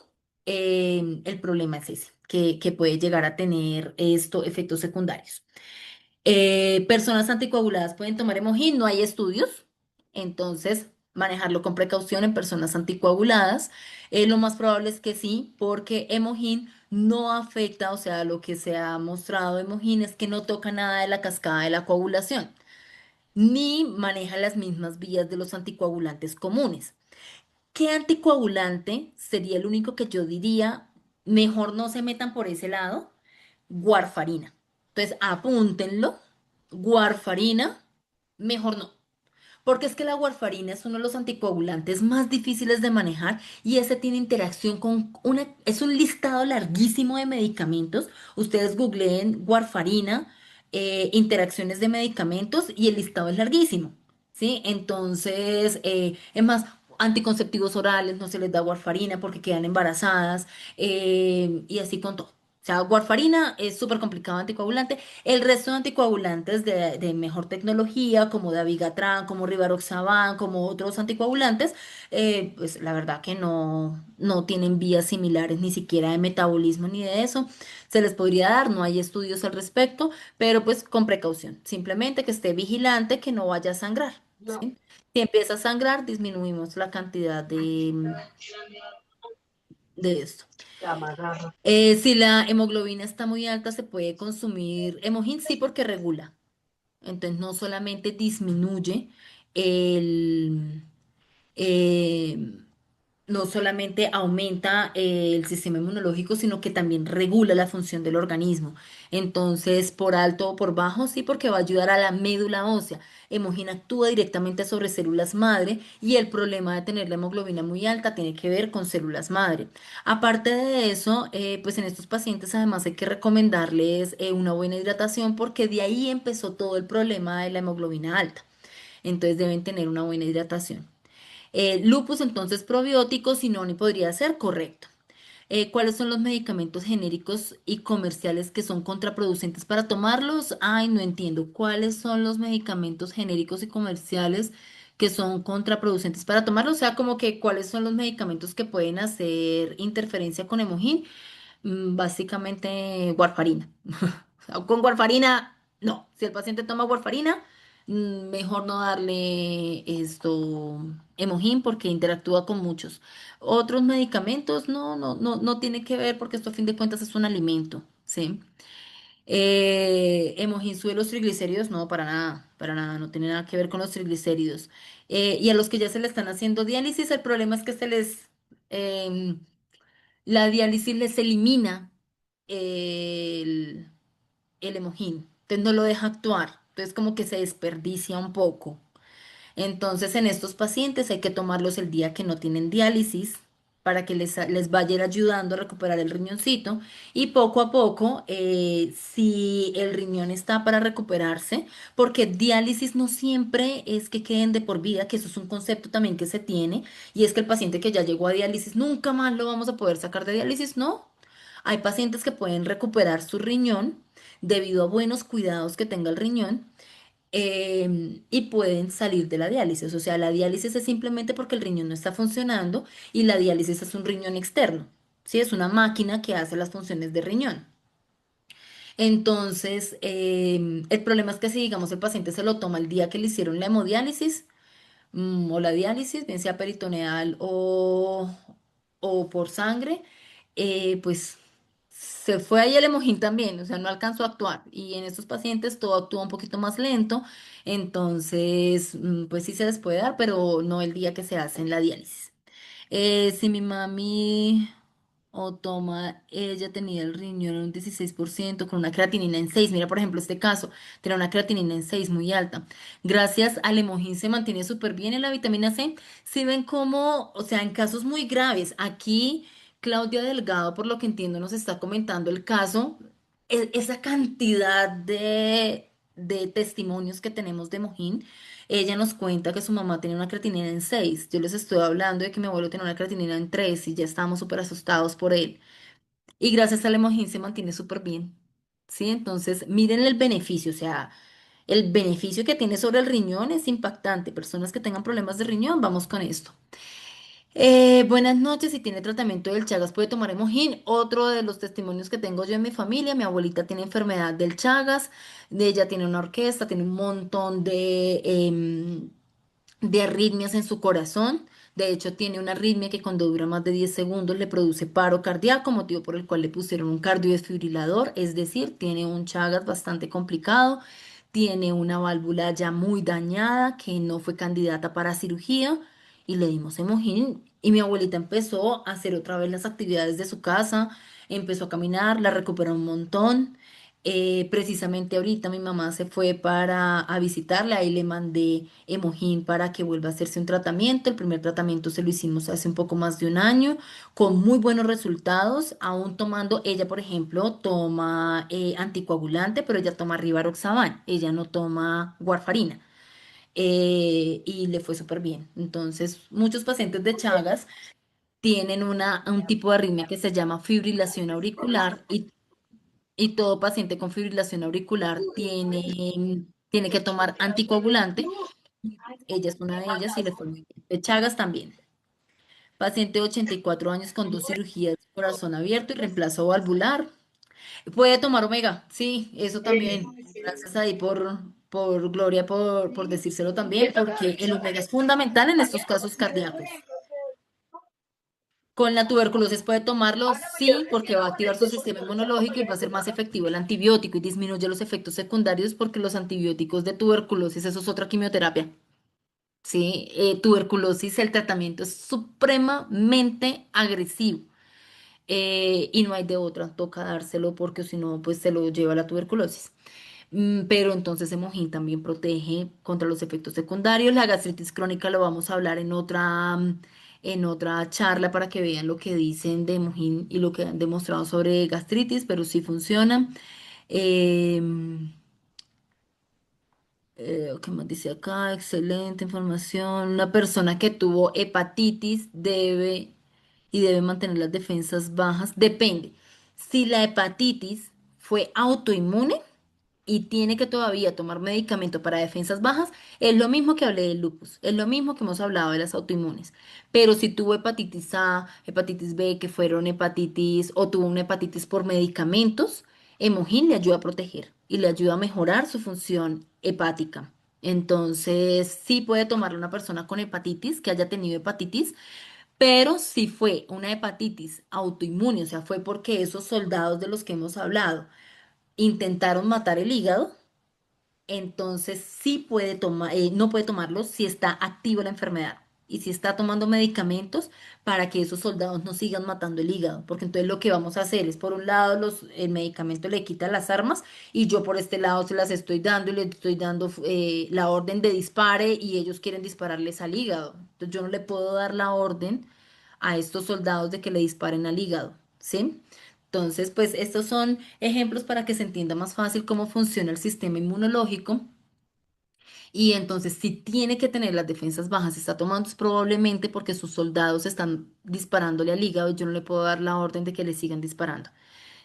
el problema es ese, que puede llegar a tener esto efectos secundarios. Personas anticoaguladas pueden tomar Emojin, no hay estudios, entonces manejarlo con precaución en personas anticoaguladas. Lo más probable es que sí, porque Emojin no afecta, o sea, lo que se ha mostrado Emojin es que no toca nada de la cascada de la coagulación, ni maneja las mismas vías de los anticoagulantes comunes. ¿Qué anticoagulante sería el único que yo diría, mejor no se metan por ese lado? Warfarina. Entonces, apúntenlo. Warfarina, mejor no. Porque es que la warfarina es uno de los anticoagulantes más difíciles de manejar y ese tiene interacción con es un listado larguísimo de medicamentos. Ustedes googleen warfarina, interacciones de medicamentos y el listado es larguísimo, ¿sí? Entonces, es más, anticonceptivos orales no se les da warfarina porque quedan embarazadas y así con todo. O sea, warfarina es súper complicado anticoagulante. El resto de anticoagulantes de mejor tecnología, como Dabigatran, como Rivaroxaban, como otros anticoagulantes, pues la verdad que no tienen vías similares ni siquiera de metabolismo ni de eso. Se les podría dar, no hay estudios al respecto, pero pues con precaución. Simplemente que esté vigilante, que no vaya a sangrar, ¿sí? Si empieza a sangrar, disminuimos la cantidad de esto. Si la hemoglobina está muy alta, se puede consumir Emojin, sí, porque regula. Entonces, no solamente disminuye el, eh, no solamente aumenta el sistema inmunológico, sino que también regula la función del organismo. Entonces, por alto o por bajo, sí, porque va a ayudar a la médula ósea. Hemogina actúa directamente sobre células madre y el problema de tener la hemoglobina muy alta tiene que ver con células madre. Aparte de eso, pues en estos pacientes además hay que recomendarles una buena hidratación porque de ahí empezó todo el problema de la hemoglobina alta. Entonces deben tener una buena hidratación. Lupus, entonces probióticos, sinónimo podría ser correcto. ¿Cuáles son los medicamentos genéricos y comerciales que son contraproducentes para tomarlos? Ay, no entiendo. ¿Cuáles son los medicamentos genéricos y comerciales que son contraproducentes para tomarlos? O sea, como que cuáles son los medicamentos que pueden hacer interferencia con Emojin. Básicamente warfarina. O sea, con warfarina, no. Si el paciente toma warfarina, mejor no darle esto Emojin porque interactúa con muchos. Otros medicamentos, no tiene que ver porque esto a fin de cuentas es un alimento, ¿sí? Emojin sube los triglicéridos, no, para nada, no tiene nada que ver con los triglicéridos. Y a los que ya se le están haciendo diálisis, el problema es que em, la diálisis les elimina el, el Emojin, entonces no lo deja actuar, entonces como que se desperdicia un poco. Entonces en estos pacientes hay que tomarlos el día que no tienen diálisis, para que les vaya a ir ayudando a recuperar el riñoncito y poco a poco, si el riñón está para recuperarse, porque diálisis no siempre es que queden de por vida, que eso es un concepto también que se tiene, y es que el paciente que ya llegó a diálisis nunca más lo vamos a poder sacar de diálisis, no. Hay pacientes que pueden recuperar su riñón debido a buenos cuidados que tenga el riñón, y pueden salir de la diálisis. O sea, la diálisis es simplemente porque el riñón no está funcionando y la diálisis es un riñón externo. Sí, es una máquina que hace las funciones de riñón. Entonces, el problema es que si, digamos, el paciente se lo toma el día que le hicieron la hemodiálisis, o la diálisis, bien sea peritoneal o por sangre, pues se fue ahí el hemojín también, o sea, no alcanzó a actuar. Y en estos pacientes todo actúa un poquito más lento, entonces, pues sí se les puede dar, pero no el día que se hace la diálisis. Si mi mami o toma, ella tenía el riñón en un 16% con una creatinina en 6. Mira, por ejemplo, este caso, tiene una creatinina en 6 muy alta. Gracias al hemojín se mantiene súper bien en la vitamina C. Si ven cómo, o sea, en casos muy graves, aquí Claudia Delgado, por lo que entiendo, nos está comentando el caso, esa cantidad de testimonios que tenemos de hemojín. Ella nos cuenta que su mamá tenía una creatinina en 6. Yo les estoy hablando de que mi abuelo tenía una creatinina en 3 y ya estábamos súper asustados por él. Y gracias al hemojín se mantiene súper bien. ¿Sí? Entonces, miren el beneficio. O sea, el beneficio que tiene sobre el riñón es impactante. Personas que tengan problemas de riñón, vamos con esto. Buenas noches, si tiene tratamiento del Chagas puede tomar Hemojín. Otro de los testimonios que tengo yo en mi familia, mi abuelita tiene enfermedad del Chagas, de ella tiene una orquesta, tiene un montón de arritmias en su corazón. De hecho, tiene una arritmia que cuando dura más de 10 segundos le produce paro cardíaco, motivo por el cual le pusieron un cardiodesfibrilador, es decir, tiene un Chagas bastante complicado, tiene una válvula ya muy dañada que no fue candidata para cirugía y le dimos Hemojín y mi abuelita empezó a hacer otra vez las actividades de su casa, empezó a caminar, la recuperó un montón. Precisamente ahorita mi mamá se fue para a visitarla y le mandé Hemojín para que vuelva a hacerse un tratamiento. El primer tratamiento se lo hicimos hace un poco más de un año, con muy buenos resultados, aún tomando, ella por ejemplo toma anticoagulante, pero ella toma Rivaroxaban, ella no toma warfarina, y le fue súper bien. Entonces, muchos pacientes de Chagas tienen un tipo de arritmia que se llama fibrilación auricular y todo paciente con fibrilación auricular tiene que tomar anticoagulante. Ella es una de ellas y le fue muy bien. De Chagas también. Paciente de 84 años con dos cirugías de corazón abierto y reemplazo valvular. Puede tomar omega, sí, eso también. Gracias ahí por Gloria, por decírselo también, porque el omega es fundamental en estos casos cardíacos. Con la tuberculosis puede tomarlo, sí, porque va a activar su sistema inmunológico y va a ser más efectivo el antibiótico y disminuye los efectos secundarios porque los antibióticos de tuberculosis, eso es otra quimioterapia. Sí, tuberculosis, el tratamiento es supremamente agresivo, y no hay de otra, toca dárselo porque si no, pues se lo lleva la tuberculosis. Pero entonces Hemojín también protege contra los efectos secundarios. La gastritis crónica lo vamos a hablar en otra charla para que vean lo que dicen de Hemojín y lo que han demostrado sobre gastritis, pero sí funciona. Em, ¿Qué más dice acá? Excelente información. Una persona que tuvo hepatitis debe mantener las defensas bajas. Depende. Si la hepatitis fue autoinmune y tiene que todavía tomar medicamento para defensas bajas, es lo mismo que hablé del lupus, es lo mismo que hemos hablado de las autoinmunes. Pero si tuvo hepatitis A, hepatitis B, que fueron hepatitis o tuvo una hepatitis por medicamentos, Hemojín le ayuda a proteger y le ayuda a mejorar su función hepática. Entonces, sí puede tomarlo una persona con hepatitis, que haya tenido hepatitis, pero si fue una hepatitis autoinmune, o sea, fue porque esos soldados de los que hemos hablado intentaron matar el hígado, entonces sí puede tomar, no puede tomarlo si está activa la enfermedad y si está tomando medicamentos para que esos soldados no sigan matando el hígado, porque entonces lo que vamos a hacer es, por un lado, el medicamento le quita las armas y yo por este lado se las estoy dando y le estoy dando la orden de dispare y ellos quieren dispararles al hígado. Entonces yo no le puedo dar la orden a estos soldados de que le disparen al hígado, ¿sí? Entonces, pues estos son ejemplos para que se entienda más fácil cómo funciona el sistema inmunológico. Y entonces, si tiene que tener las defensas bajas, está tomando es probablemente porque sus soldados están disparándole al hígado y yo no le puedo dar la orden de que le sigan disparando.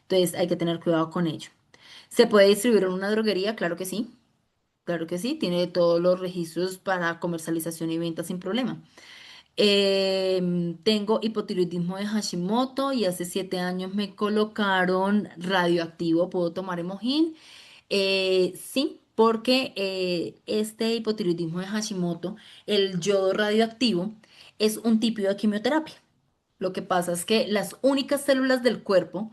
Entonces, hay que tener cuidado con ello. ¿Se puede distribuir en una droguería? Claro que sí. Claro que sí. Tiene todos los registros para comercialización y venta sin problema. Tengo hipotiroidismo de Hashimoto y hace 7 años me colocaron radioactivo. ¿Puedo tomar Emojín? Sí, porque este hipotiroidismo de Hashimoto, el yodo radioactivo, es un tipo de quimioterapia. Lo que pasa es que las únicas células del cuerpo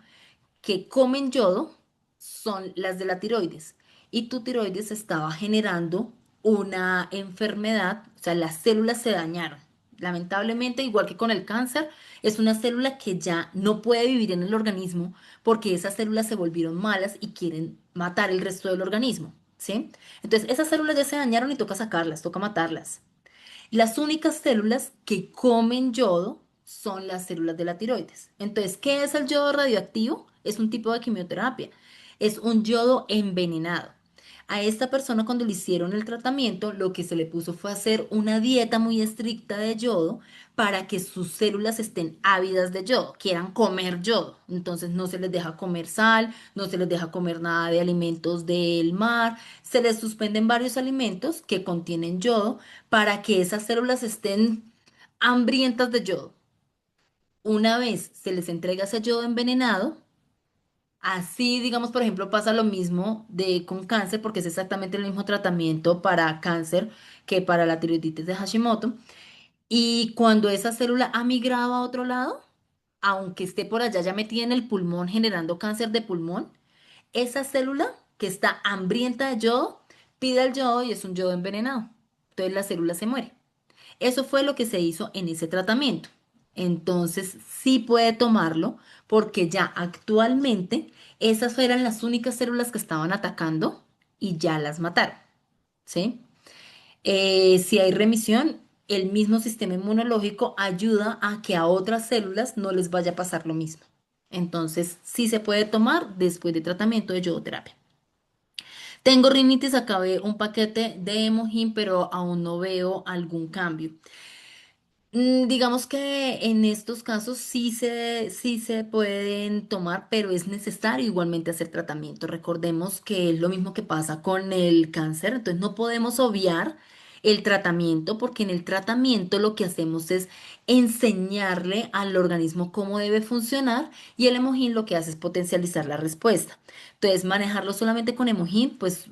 que comen yodo son las de la tiroides. Y tu tiroides estaba generando una enfermedad, o sea, las células se dañaron. Lamentablemente, igual que con el cáncer, es una célula que ya no puede vivir en el organismo porque esas células se volvieron malas y quieren matar el resto del organismo, ¿sí? Entonces, esas células ya se dañaron y toca sacarlas, toca matarlas. Las únicas células que comen yodo son las células de la tiroides. Entonces, ¿qué es el yodo radioactivo? Es un tipo de quimioterapia. Es un yodo envenenado. A esta persona cuando le hicieron el tratamiento, lo que se le puso fue hacer una dieta muy estricta de yodo para que sus células estén ávidas de yodo, quieran comer yodo. Entonces no se les deja comer sal, no se les deja comer nada de alimentos del mar, se les suspenden varios alimentos que contienen yodo para que esas células estén hambrientas de yodo. Una vez se les entrega ese yodo envenenado, así digamos, por ejemplo, pasa lo mismo con cáncer, porque es exactamente el mismo tratamiento para cáncer que para la tiroiditis de Hashimoto. Y cuando esa célula ha migrado a otro lado, aunque esté por allá ya metida en el pulmón generando cáncer de pulmón, esa célula que está hambrienta de yodo pide el yodo y es un yodo envenenado. Entonces la célula se muere. Eso fue lo que se hizo en ese tratamiento. Entonces, sí puede tomarlo porque ya actualmente esas eran las únicas células que estaban atacando y ya las mataron, ¿sí? Si hay remisión, el mismo sistema inmunológico ayuda a que a otras células no les vaya a pasar lo mismo. Entonces, sí se puede tomar después de tratamiento de yodoterapia. Tengo rinitis, acabé un paquete de Emojín, pero aún no veo algún cambio. Digamos que en estos casos sí se pueden tomar, pero es necesario igualmente hacer tratamiento. Recordemos que es lo mismo que pasa con el cáncer, entonces no podemos obviar el tratamiento porque en el tratamiento lo que hacemos es enseñarle al organismo cómo debe funcionar y el Emojín lo que hace es potencializar la respuesta. Entonces manejarlo solamente con Emojín, pues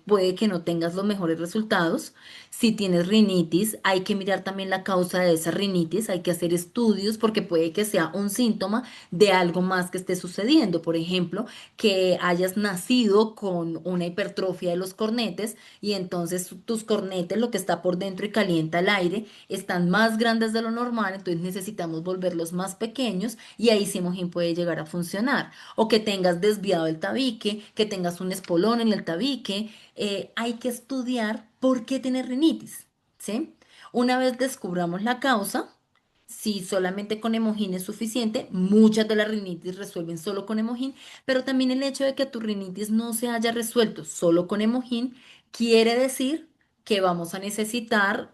puede que no tengas los mejores resultados. Si tienes rinitis, hay que mirar también la causa de esa rinitis, hay que hacer estudios porque puede que sea un síntoma de algo más que esté sucediendo. Por ejemplo, que hayas nacido con una hipertrofia de los cornetes y entonces tus cornetes, lo que está por dentro y calienta el aire, están más grandes de lo normal, entonces necesitamos volverlos más pequeños y ahí Simogen puede llegar a funcionar. O que tengas desviado el tabique, que tengas un espolón en el tabique, hay que estudiar por qué tener rinitis, ¿sí? Una vez descubramos la causa, si solamente con Emojín es suficiente, muchas de las rinitis resuelven solo con Emojín, pero también el hecho de que tu rinitis no se haya resuelto solo con Emojín quiere decir que vamos a necesitar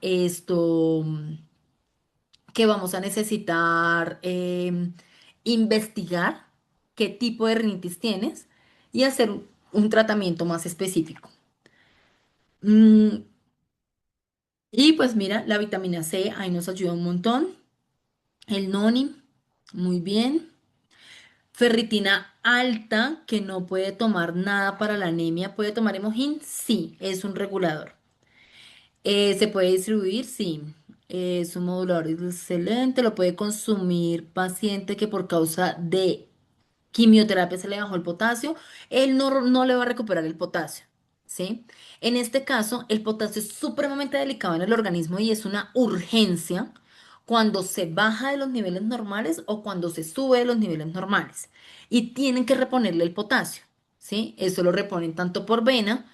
que vamos a necesitar investigar qué tipo de rinitis tienes y hacer un tratamiento más específico. Mm, y pues mira, la vitamina C ahí nos ayuda un montón. El noni, muy bien. Ferritina alta, que no puede tomar nada para la anemia. ¿Puede tomar Emojín? Sí, es un regulador. ¿Se puede distribuir? Sí. Es un modulador excelente. Lo puede consumir paciente que por causa de quimioterapia se le bajó el potasio, él no le va a recuperar el potasio, ¿sí? En este caso, el potasio es supremamente delicado en el organismo y es una urgencia cuando se baja de los niveles normales o cuando se sube de los niveles normales. Y tienen que reponerle el potasio, ¿sí? Eso lo reponen tanto por vena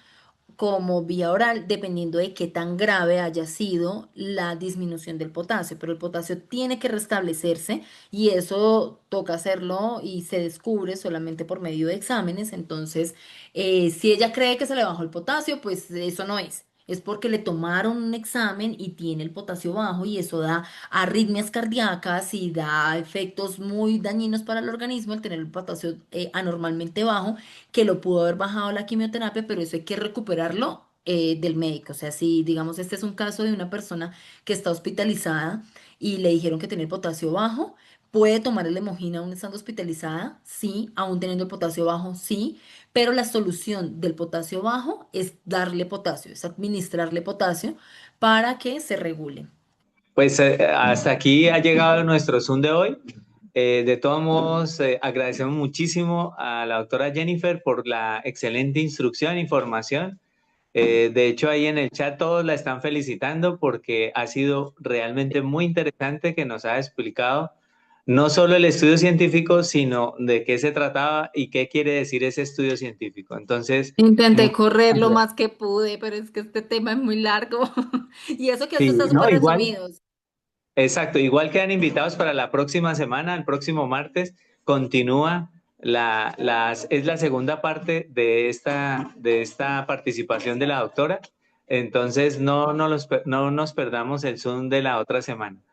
como vía oral, dependiendo de qué tan grave haya sido la disminución del potasio. Pero el potasio tiene que restablecerse y eso toca hacerlo y se descubre solamente por medio de exámenes. Entonces, si ella cree que se le bajó el potasio, pues eso no es. Es porque le tomaron un examen y tiene el potasio bajo y eso da arritmias cardíacas y da efectos muy dañinos para el organismo el tener el potasio anormalmente bajo, que lo pudo haber bajado la quimioterapia, pero eso hay que recuperarlo del médico. O sea, si digamos este es un caso de una persona que está hospitalizada y le dijeron que tiene el potasio bajo, puede tomar el Lemogina aún estando hospitalizada, sí, aún teniendo el potasio bajo, sí, pero la solución del potasio bajo es darle potasio, es administrarle potasio para que se regule. Pues hasta aquí ha llegado nuestro Zoom de hoy. De todos modos, agradecemos muchísimo a la doctora Jennifer por la excelente instrucción e información. De hecho, ahí en el chat todos la están felicitando porque ha sido realmente muy interesante que nos ha explicado no solo el estudio científico, sino de qué se trataba y qué quiere decir ese estudio científico. Entonces, Intenté correr muchísimas lo gracias. más que pude, pero es que este tema es muy largo. Y eso que esto Sí, está no, súper igual. resumido. Exacto, igual quedan invitados para la próxima semana, el próximo martes, continúa es la segunda parte de esta participación de la doctora. Entonces no nos perdamos el Zoom de la otra semana.